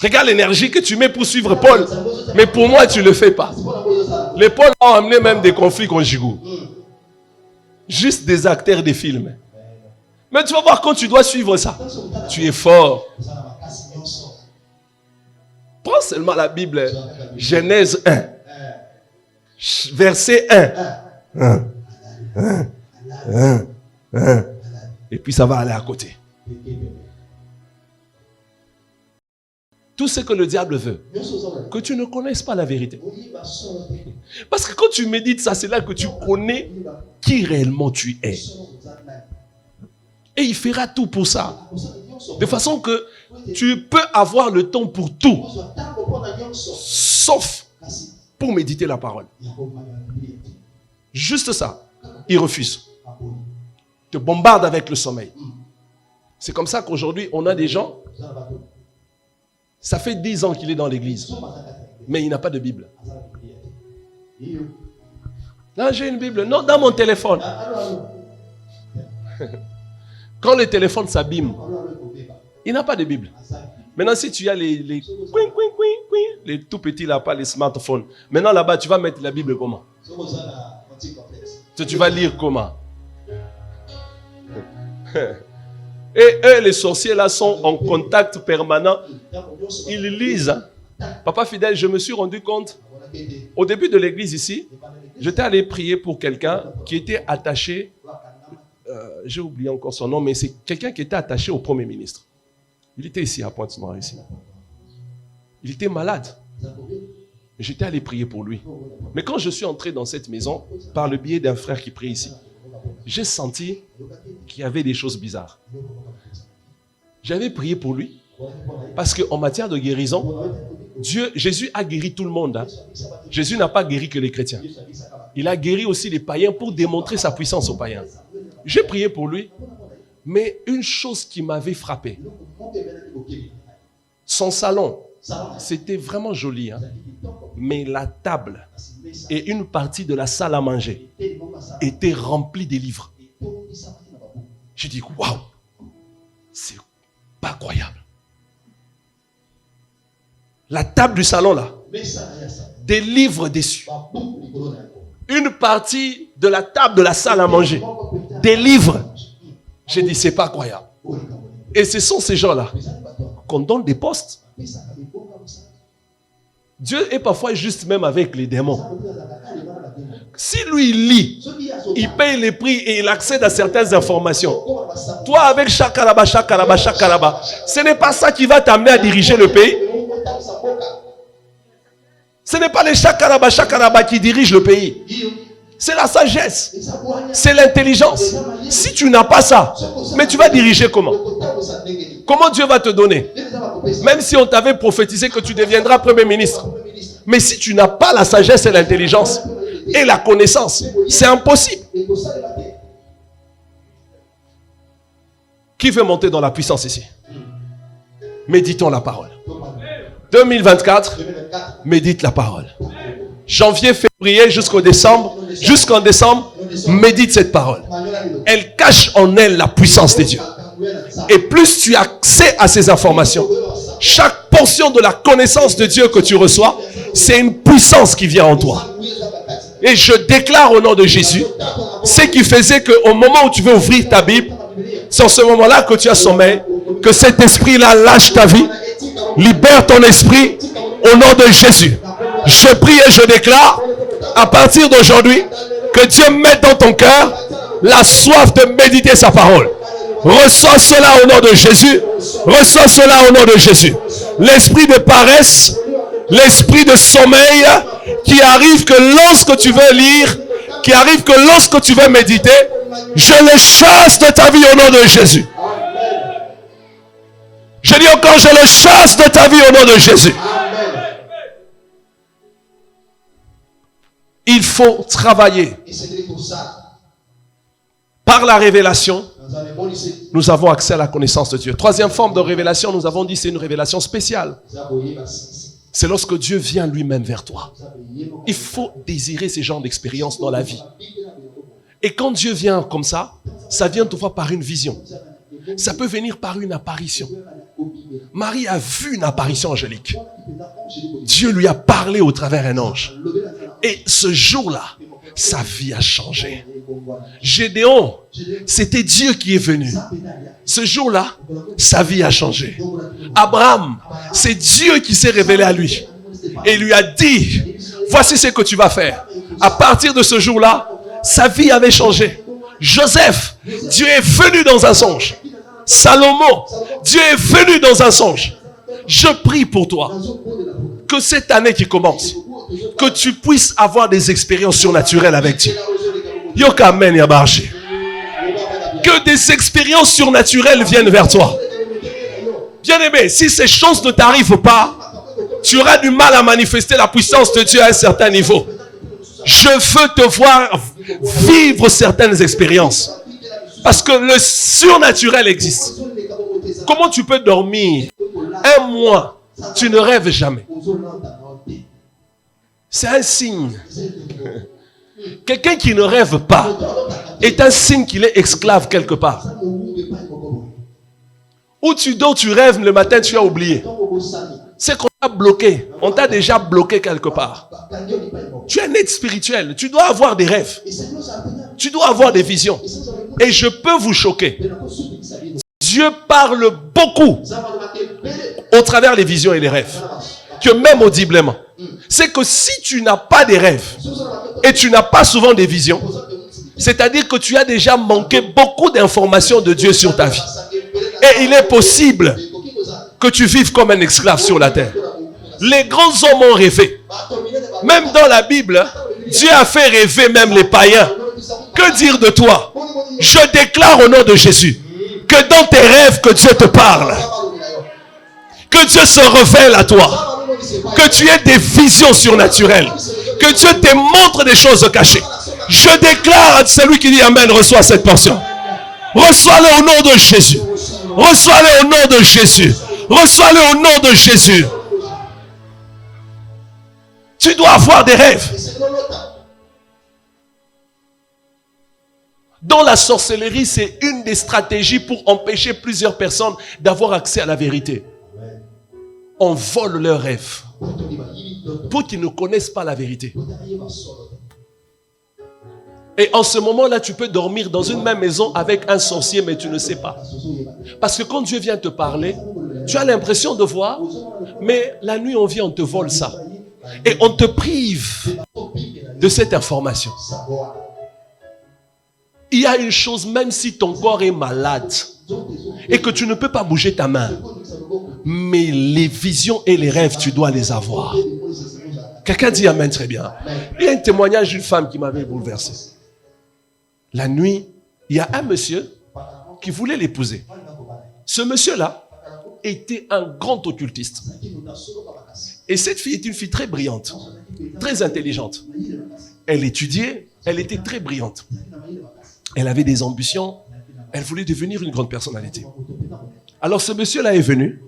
S1: Regarde l'énergie que tu mets pour suivre Paul. Mais pour moi, tu ne le fais pas. Les Paul ont amené même des conflits conjugaux. Juste des acteurs des films. Mais tu vas voir quand tu dois suivre ça. Tu es fort. Prends seulement la Bible. Genèse 1. Verset 1. Et puis ça va aller à côté. Tout ce que le diable veut, que tu ne connaisses pas la vérité. Parce que quand tu médites ça, c'est là que tu connais qui réellement tu es. Et il fera tout pour ça. De façon que tu peux avoir le temps pour tout. Sauf pour méditer la parole. Juste ça. Il refuse. Te bombarde avec le sommeil. C'est comme ça qu'aujourd'hui, on a des gens. Ça fait 10 ans qu'il est dans l'église. Mais il n'a pas de Bible. Non, j'ai une Bible. Non, dans mon téléphone. Quand le téléphone s'abîme, il n'a pas de Bible. Maintenant, si tu as les tout petits là, pas les smartphones. Maintenant, là-bas, tu vas mettre la Bible comment? Tu vas lire comment? Et eux, les sorciers là, sont en contact permanent. Ils lisent. Hein. Papa fidèle, je me suis rendu compte, au début de l'église ici, j'étais allé prier pour quelqu'un qui était attaché, j'ai oublié encore son nom, mais c'est quelqu'un qui était attaché au Premier ministre. Il était ici à Pointe-Noire, ici. Il était malade. J'étais allé prier pour lui. Mais quand je suis entré dans cette maison, par le biais d'un frère qui prie ici, j'ai senti qu'il y avait des choses bizarres. J'avais prié pour lui. Parce qu'en matière de guérison, Jésus a guéri tout le monde. Hein. Jésus n'a pas guéri que les chrétiens. Il a guéri aussi les païens pour démontrer sa puissance aux païens. J'ai prié pour lui. Mais une chose qui m'avait frappé, son salon, c'était vraiment joli. Hein. Mais la table et une partie de la salle à manger étaient remplies des livres. J'ai dit, waouh, c'est pas croyable. La table du salon là, des livres dessus. Une partie de la table de la salle à manger, des livres. J'ai dit, c'est pas croyable. Et ce sont ces gens-là qu'on donne des postes. Dieu est parfois juste même avec les démons. Si lui il lit, il paye les prix et il accède à certaines informations. Toi avec chakalaba, ce n'est pas ça qui va t'amener à diriger le pays. Ce n'est pas les chakalaba qui dirigent le pays. C'est la sagesse. C'est l'intelligence. Si tu n'as pas ça, mais tu vas diriger comment? Comment Dieu va te donner? Même si on t'avait prophétisé que tu deviendras Premier ministre. Mais si tu n'as pas la sagesse et l'intelligence et la connaissance, c'est impossible. Qui veut monter dans la puissance ici? Méditons la parole. 2024, médite la parole. Janvier, février jusqu'en décembre, médite cette parole. Elle cache en elle la puissance de Dieu. Et plus tu as accès à ces informations, chaque portion de la connaissance de Dieu que tu reçois, c'est une puissance qui vient en toi. Et je déclare au nom de Jésus, ce qui faisait qu'au moment où tu veux ouvrir ta Bible, c'est en ce moment-là que tu as sommeil, que cet esprit-là lâche ta vie, libère ton esprit au nom de Jésus. Je prie et je déclare, à partir d'aujourd'hui, que Dieu mette dans ton cœur la soif de méditer sa parole. Reçois cela au nom de Jésus. Reçois cela au nom de Jésus. L'esprit de paresse, l'esprit de sommeil qui arrive que lorsque tu veux lire, qui arrive que lorsque tu vas méditer, je les chasse de ta vie au nom de Jésus. Je dis encore, je les chasse de ta vie au nom de Jésus. Il faut travailler. Par la révélation, nous avons accès à la connaissance de Dieu. Troisième forme de révélation, nous avons dit, c'est une révélation spéciale. C'est lorsque Dieu vient lui-même vers toi. Il faut désirer ce genre d'expérience dans la vie. Et quand Dieu vient comme ça vient toutefois par une vision. Ça peut venir par une apparition. Marie a vu une apparition angélique. Dieu lui a parlé au travers d'un ange. Et ce jour-là, sa vie a changé. Gédéon, c'était Dieu qui est venu. Ce jour-là, sa vie a changé. Abraham, c'est Dieu qui s'est révélé à lui. Et lui a dit, voici ce que tu vas faire. À partir de ce jour-là, sa vie avait changé. Joseph, Dieu est venu dans un songe. Salomon, Dieu est venu dans un songe. Je prie pour toi que cette année qui commence, que tu puisses avoir des expériences surnaturelles avec Dieu. Yokamen Yabarji. Que des expériences surnaturelles viennent vers toi. Bien-aimé, si ces choses ne t'arrivent pas, tu auras du mal à manifester la puissance de Dieu à un certain niveau. Je veux te voir vivre certaines expériences. Parce que le surnaturel existe. Comment tu peux dormir un mois, tu ne rêves jamais? C'est un signe. Quelqu'un qui ne rêve pas est un signe qu'il est esclave quelque part. Ou tu dors, tu rêves, le matin tu as oublié. C'est qu'on t'a bloqué. On t'a déjà bloqué quelque part. Tu es un être spirituel. Tu dois avoir des rêves. Tu dois avoir des visions. Et je peux vous choquer. Dieu parle beaucoup au travers des visions et des rêves. Que même audiblement. C'est que si tu n'as pas des rêves et tu n'as pas souvent des visions, c'est-à-dire que tu as déjà manqué beaucoup d'informations de Dieu sur ta vie. Et il est possible que tu vives comme un esclave sur la terre. Les grands hommes ont rêvé. Même dans la Bible, Dieu a fait rêver même les païens. Que dire de toi? Je déclare au nom de Jésus que dans tes rêves, que Dieu te parle. Que Dieu se révèle à toi. Que tu aies des visions surnaturelles. Que Dieu te montre des choses cachées. Je déclare à celui qui dit Amen, reçois cette portion. Reçois-le au nom de Jésus. Reçois-le au nom de Jésus. Reçois-le au nom de Jésus. Tu dois avoir des rêves. Dans la sorcellerie, c'est une des stratégies pour empêcher plusieurs personnes d'avoir accès à la vérité. On vole leurs rêves pour qu'ils ne connaissent pas la vérité. Et en ce moment-là, tu peux dormir dans une même maison avec un sorcier, mais tu ne sais pas. Parce que quand Dieu vient te parler, tu as l'impression de voir, mais la nuit on vient, on te vole ça. Et on te prive de cette information. Il y a une chose, même si ton corps est malade et que tu ne peux pas bouger ta main, mais les visions et les rêves, tu dois les avoir. Quelqu'un dit Amen, très bien. Il y a un témoignage d'une femme qui m'avait bouleversé. La nuit, il y a un monsieur qui voulait l'épouser. Ce monsieur-là était un grand occultiste. Et cette fille est une fille très brillante, très intelligente. Elle étudiait, elle était très brillante. Elle avait des ambitions, elle voulait devenir une grande personnalité. Alors ce monsieur-là est venu.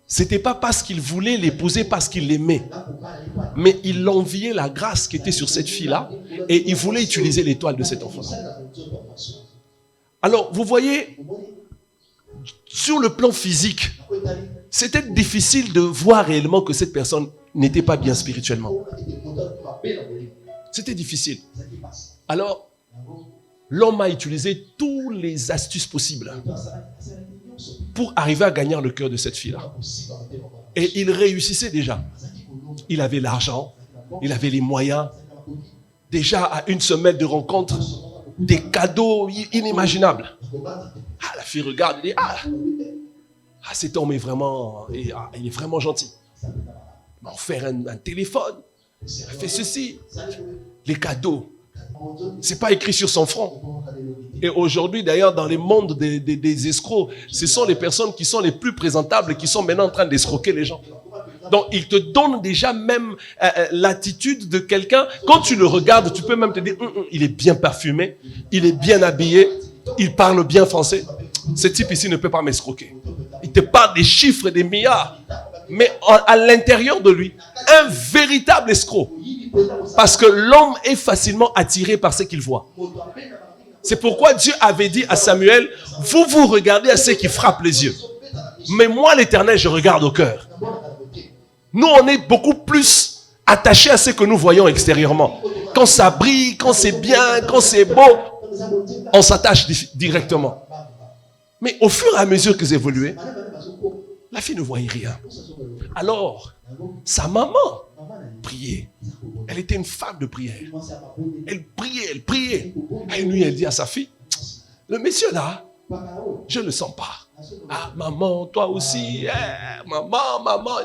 S1: C'était pas parce qu'il voulait l'épouser, parce qu'il l'aimait. Mais il enviait la grâce qui était sur cette fille-là et il voulait utiliser l'étoile de cet enfant-là. Alors, vous voyez, sur le plan physique, c'était difficile de voir réellement que cette personne n'était pas bien spirituellement. C'était difficile. Alors, l'homme a utilisé toutes les astuces possibles pour arriver à gagner le cœur de cette fille-là. Et il réussissait déjà. Il avait l'argent, il avait les moyens. Déjà, à une semaine de rencontre, des cadeaux inimaginables. Ah, la fille regarde et dit, cet homme est vraiment, il est vraiment gentil. Il m'a offert un téléphone, Elle fait ceci. Les cadeaux. C'est pas écrit sur son front. Et aujourd'hui, d'ailleurs, dans les mondes des escrocs, ce sont les personnes qui sont les plus présentables qui sont maintenant en train d'escroquer les gens. Donc, il te donne déjà même l'attitude de quelqu'un. Quand tu le regardes, tu peux même te dire, il est bien parfumé, il est bien habillé, il parle bien français. Ce type ici ne peut pas m'escroquer. Il te parle des chiffres et des milliards. Mais à l'intérieur de lui, un véritable escroc. Parce que l'homme est facilement attiré par ce qu'il voit. C'est pourquoi Dieu avait dit à Samuel, vous regardez à ce qui frappe les yeux. Mais moi, l'Éternel, je regarde au cœur. Nous, on est beaucoup plus attachés à ce que nous voyons extérieurement. Quand ça brille, quand c'est bien, quand c'est beau, on s'attache directement. Mais au fur et à mesure que j'évoluais, la fille ne voyait rien. Alors, sa maman priait. Elle était une femme de prière. Elle priait. Et une nuit, elle dit à sa fille, le monsieur là, je ne le sens pas. Ah, maman, toi aussi. Maman.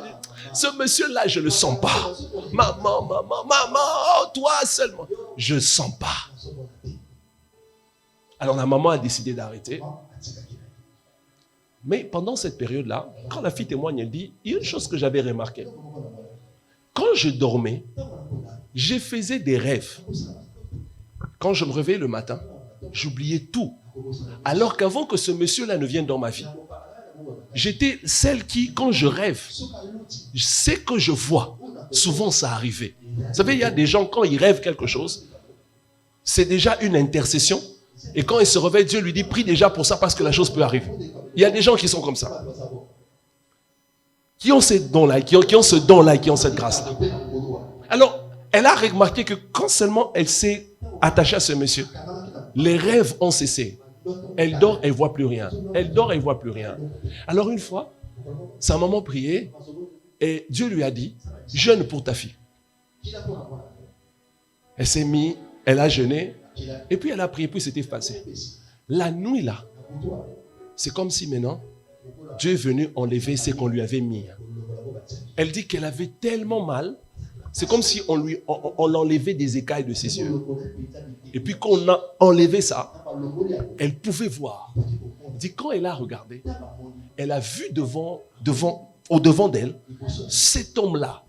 S1: Ce monsieur-là, je ne le sens pas. Maman, toi seulement. Je ne sens pas. Alors la maman a décidé d'arrêter. Mais pendant cette période-là, quand la fille témoigne, elle dit, il y a une chose que j'avais remarquée. Quand je dormais, je faisais des rêves. Quand je me réveillais le matin, j'oubliais tout. Alors qu'avant que ce monsieur-là ne vienne dans ma vie, j'étais celle qui, quand je rêve, ce que je vois, souvent ça arrivait. Vous savez, il y a des gens, quand ils rêvent quelque chose, c'est déjà une intercession. Et quand il se réveille, Dieu lui dit, prie déjà pour ça parce que la chose peut arriver. Il y a des gens qui sont comme ça. Qui ont ces dons-là, qui ont ce don-là, qui ont cette grâce-là. Alors, elle a remarqué que quand seulement elle s'est attachée à ce monsieur, les rêves ont cessé. Elle dort, elle ne voit plus rien. Elle dort, elle ne voit plus rien. Alors une fois, sa maman priait et Dieu lui a dit, jeûne pour ta fille. Elle s'est mise, elle a jeûné et puis elle a prié, puis c'était passé. La nuit là, c'est comme si maintenant, Dieu est venu enlever ce qu'on lui avait mis. Elle dit qu'elle avait tellement mal, c'est comme si on enlevait des écailles de ses yeux. Et puis quand on a enlevé ça, elle pouvait voir. Elle dit quand elle a regardé, elle a vu au-devant d'elle, cet homme-là,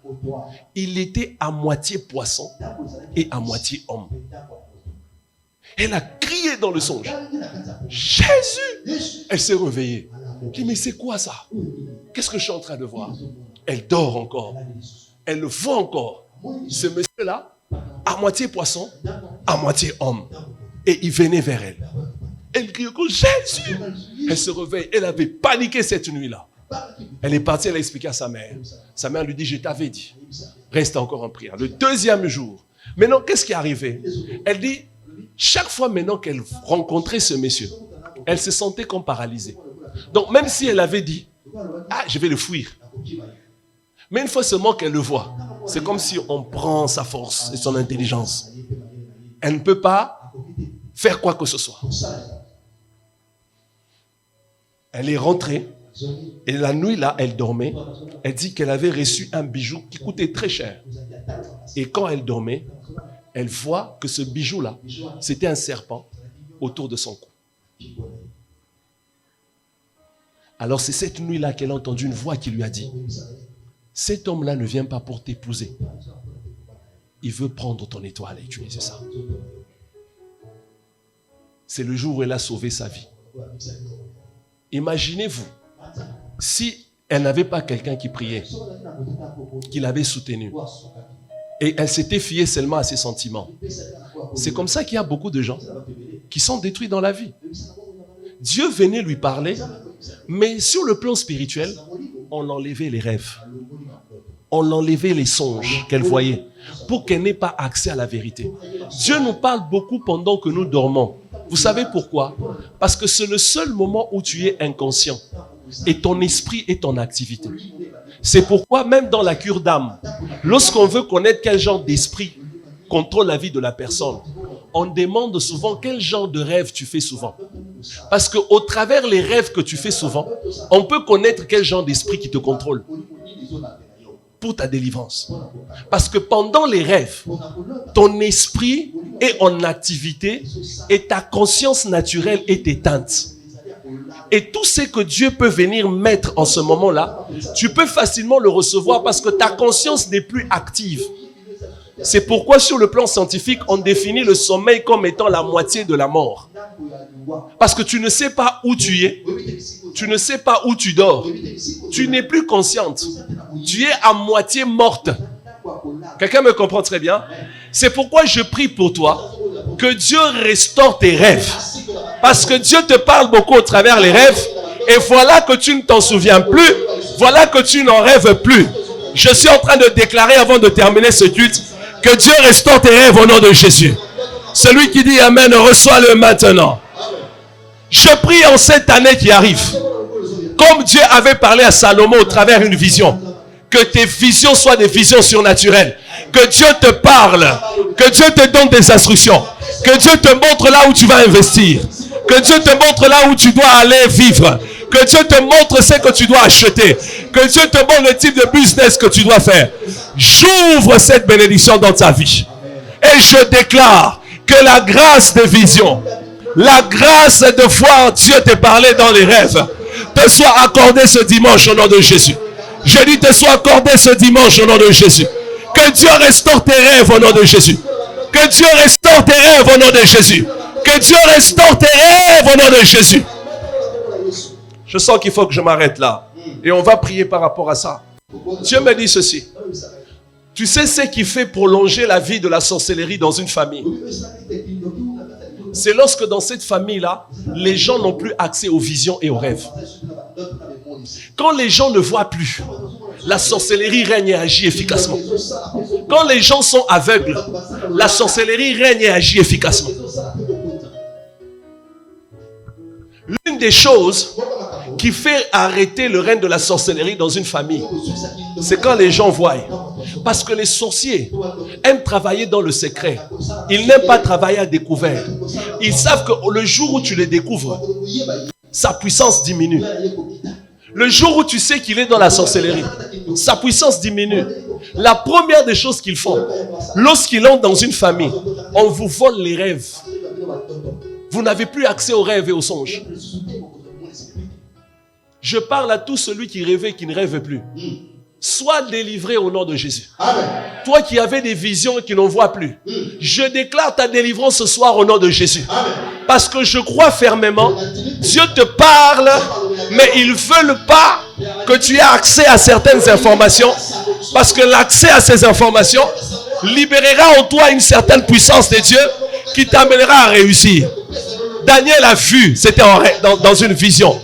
S1: il était à moitié poisson et à moitié homme. Elle a crié dans le songe. Jésus! Elle s'est réveillée. Elle dit, mais c'est quoi ça? Qu'est-ce que je suis en train de voir? Elle dort encore. Elle le voit encore. Ce monsieur-là, à moitié poisson, à moitié homme. Et il venait vers elle. Elle crie encore, Jésus! Elle se réveille. Elle avait paniqué cette nuit-là. Elle est partie, elle a expliqué à sa mère. Sa mère lui dit, je t'avais dit. Reste encore en prière. Le deuxième jour. Maintenant, qu'est-ce qui est arrivé? Elle dit, chaque fois maintenant qu'elle rencontrait ce monsieur, elle se sentait comme paralysée. Donc même si elle avait dit, je vais le fuir. Mais une fois seulement qu'elle le voit, c'est comme si on prend sa force et son intelligence. Elle ne peut pas faire quoi que ce soit. Elle est rentrée et la nuit là, elle dormait. Elle dit qu'elle avait reçu un bijou qui coûtait très cher. Et quand elle dormait, elle voit que ce bijou-là, c'était un serpent autour de son cou. Alors c'est cette nuit-là qu'elle a entendu une voix qui lui a dit, cet homme-là ne vient pas pour t'épouser. Il veut prendre ton étoile et utiliser ça. C'est le jour où elle a sauvé sa vie. Imaginez-vous, si elle n'avait pas quelqu'un qui priait, qui l'avait soutenue, et elle s'était fiée seulement à ses sentiments. C'est comme ça qu'il y a beaucoup de gens qui sont détruits dans la vie. Dieu venait lui parler, mais sur le plan spirituel, on enlevait les rêves. On enlevait les songes qu'elle voyait pour qu'elle n'ait pas accès à la vérité. Dieu nous parle beaucoup pendant que nous dormons. Vous savez pourquoi? Parce que c'est le seul moment où tu es inconscient et ton esprit est en activité. C'est pourquoi même dans la cure d'âme, lorsqu'on veut connaître quel genre d'esprit contrôle la vie de la personne, on demande souvent quel genre de rêve tu fais souvent. Parce qu'au travers les rêves que tu fais souvent, on peut connaître quel genre d'esprit qui te contrôle. pour ta délivrance. Parce que pendant les rêves, ton esprit est en activité et ta conscience naturelle est éteinte. Et tout ce que Dieu peut venir mettre en ce moment-là, tu peux facilement le recevoir parce que ta conscience n'est plus active. C'est pourquoi sur le plan scientifique, on définit le sommeil comme étant la moitié de la mort. Parce que tu ne sais pas où tu es. Tu ne sais pas où tu dors. Tu n'es plus consciente. Tu es à moitié morte. Quelqu'un me comprend très bien? C'est pourquoi je prie pour toi que Dieu restaure tes rêves. Parce que Dieu te parle beaucoup au travers les rêves. Et voilà que tu ne t'en souviens plus. Voilà que tu n'en rêves plus. Je suis en train de déclarer avant de terminer ce culte que Dieu restaure tes rêves au nom de Jésus. Celui qui dit Amen, reçois-le maintenant. Je prie en cette année qui arrive, comme Dieu avait parlé à Salomon au travers d'une vision, que tes visions soient des visions surnaturelles. Que Dieu te parle, que Dieu te donne des instructions, que Dieu te montre là où tu vas investir, que Dieu te montre là où tu dois aller vivre, que Dieu te montre ce que tu dois acheter, que Dieu te montre le type de business que tu dois faire. J'ouvre cette bénédiction dans ta vie et je déclare que la grâce de vision, la grâce de voir Dieu te parler dans les rêves te soit accordée ce dimanche au nom de Jésus. Je dis te soit accordée ce dimanche au nom de Jésus. Que Dieu restaure tes rêves au nom de Jésus. Que Dieu restaure tes rêves au nom de Jésus. Que Dieu restaure tes rêves au nom de Jésus. Je sens qu'il faut que je m'arrête là. Et on va prier par rapport à ça. Dieu me dit ceci. Tu sais ce qui fait prolonger la vie de la sorcellerie dans une famille? C'est lorsque dans cette famille-là, les gens n'ont plus accès aux visions et aux rêves. Quand les gens ne voient plus, la sorcellerie règne et agit efficacement. Quand les gens sont aveugles, la sorcellerie règne et agit efficacement. L'une des choses qui fait arrêter le règne de la sorcellerie dans une famille, c'est quand les gens voient. Parce que les sorciers aiment travailler dans le secret. Ils n'aiment pas travailler à découvert. Ils savent que le jour où tu les découvres, sa puissance diminue. Le jour où tu sais qu'il est dans la sorcellerie, sa puissance diminue. La première des choses qu'ils font, lorsqu'ils entrent dans une famille, on vous vole les rêves. Vous n'avez plus accès aux rêves et aux songes. Je parle à tout celui qui rêvait et qui ne rêve plus. Sois délivré au nom de Jésus. Amen. Toi qui avais des visions et qui n'en vois plus, je déclare ta délivrance ce soir au nom de Jésus. Amen. Parce que je crois fermement, Dieu te parle, mais il ne veut pas que tu aies accès à certaines informations, parce que l'accès à ces informations libérera en toi une certaine puissance de Dieu qui t'amènera à réussir. Daniel a vu, c'était dans une vision.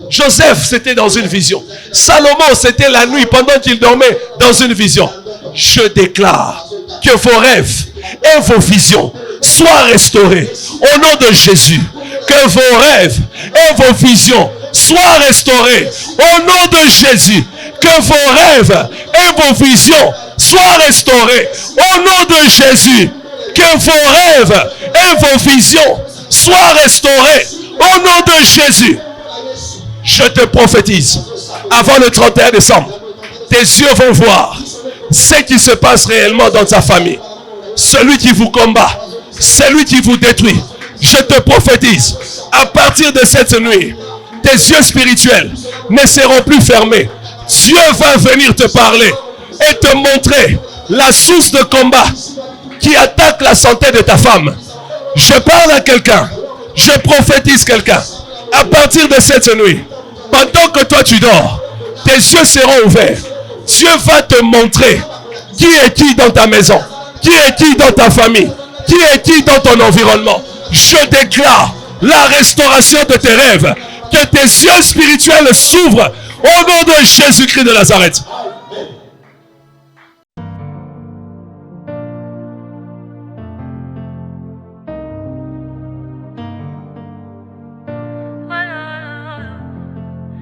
S1: Joseph, c'était dans une vision. Salomon, c'était la nuit pendant qu'il dormait dans une vision. Je déclare que vos rêves et vos visions soient restaurés au nom de Jésus. Que vos rêves et vos visions soient restaurés au nom de Jésus. Que vos rêves et vos visions soient restaurés au nom de Jésus. Que vos rêves et vos visions soient restaurés au nom de Jésus. Je te prophétise, avant le 31 décembre, tes yeux vont voir ce qui se passe réellement dans ta famille. Celui qui vous combat, celui qui vous détruit. Je te prophétise, à partir de cette nuit, tes yeux spirituels ne seront plus fermés. Dieu va venir te parler et te montrer la source de combat qui attaque la santé de ta femme. Je parle à quelqu'un, je prophétise quelqu'un. À partir de cette nuit, pendant que toi tu dors, tes yeux seront ouverts. Dieu va te montrer qui est qui dans ta maison, qui est qui dans ta famille, qui est qui dans ton environnement. Je déclare la restauration de tes rêves. Que tes yeux spirituels s'ouvrent au nom de Jésus-Christ de Nazareth.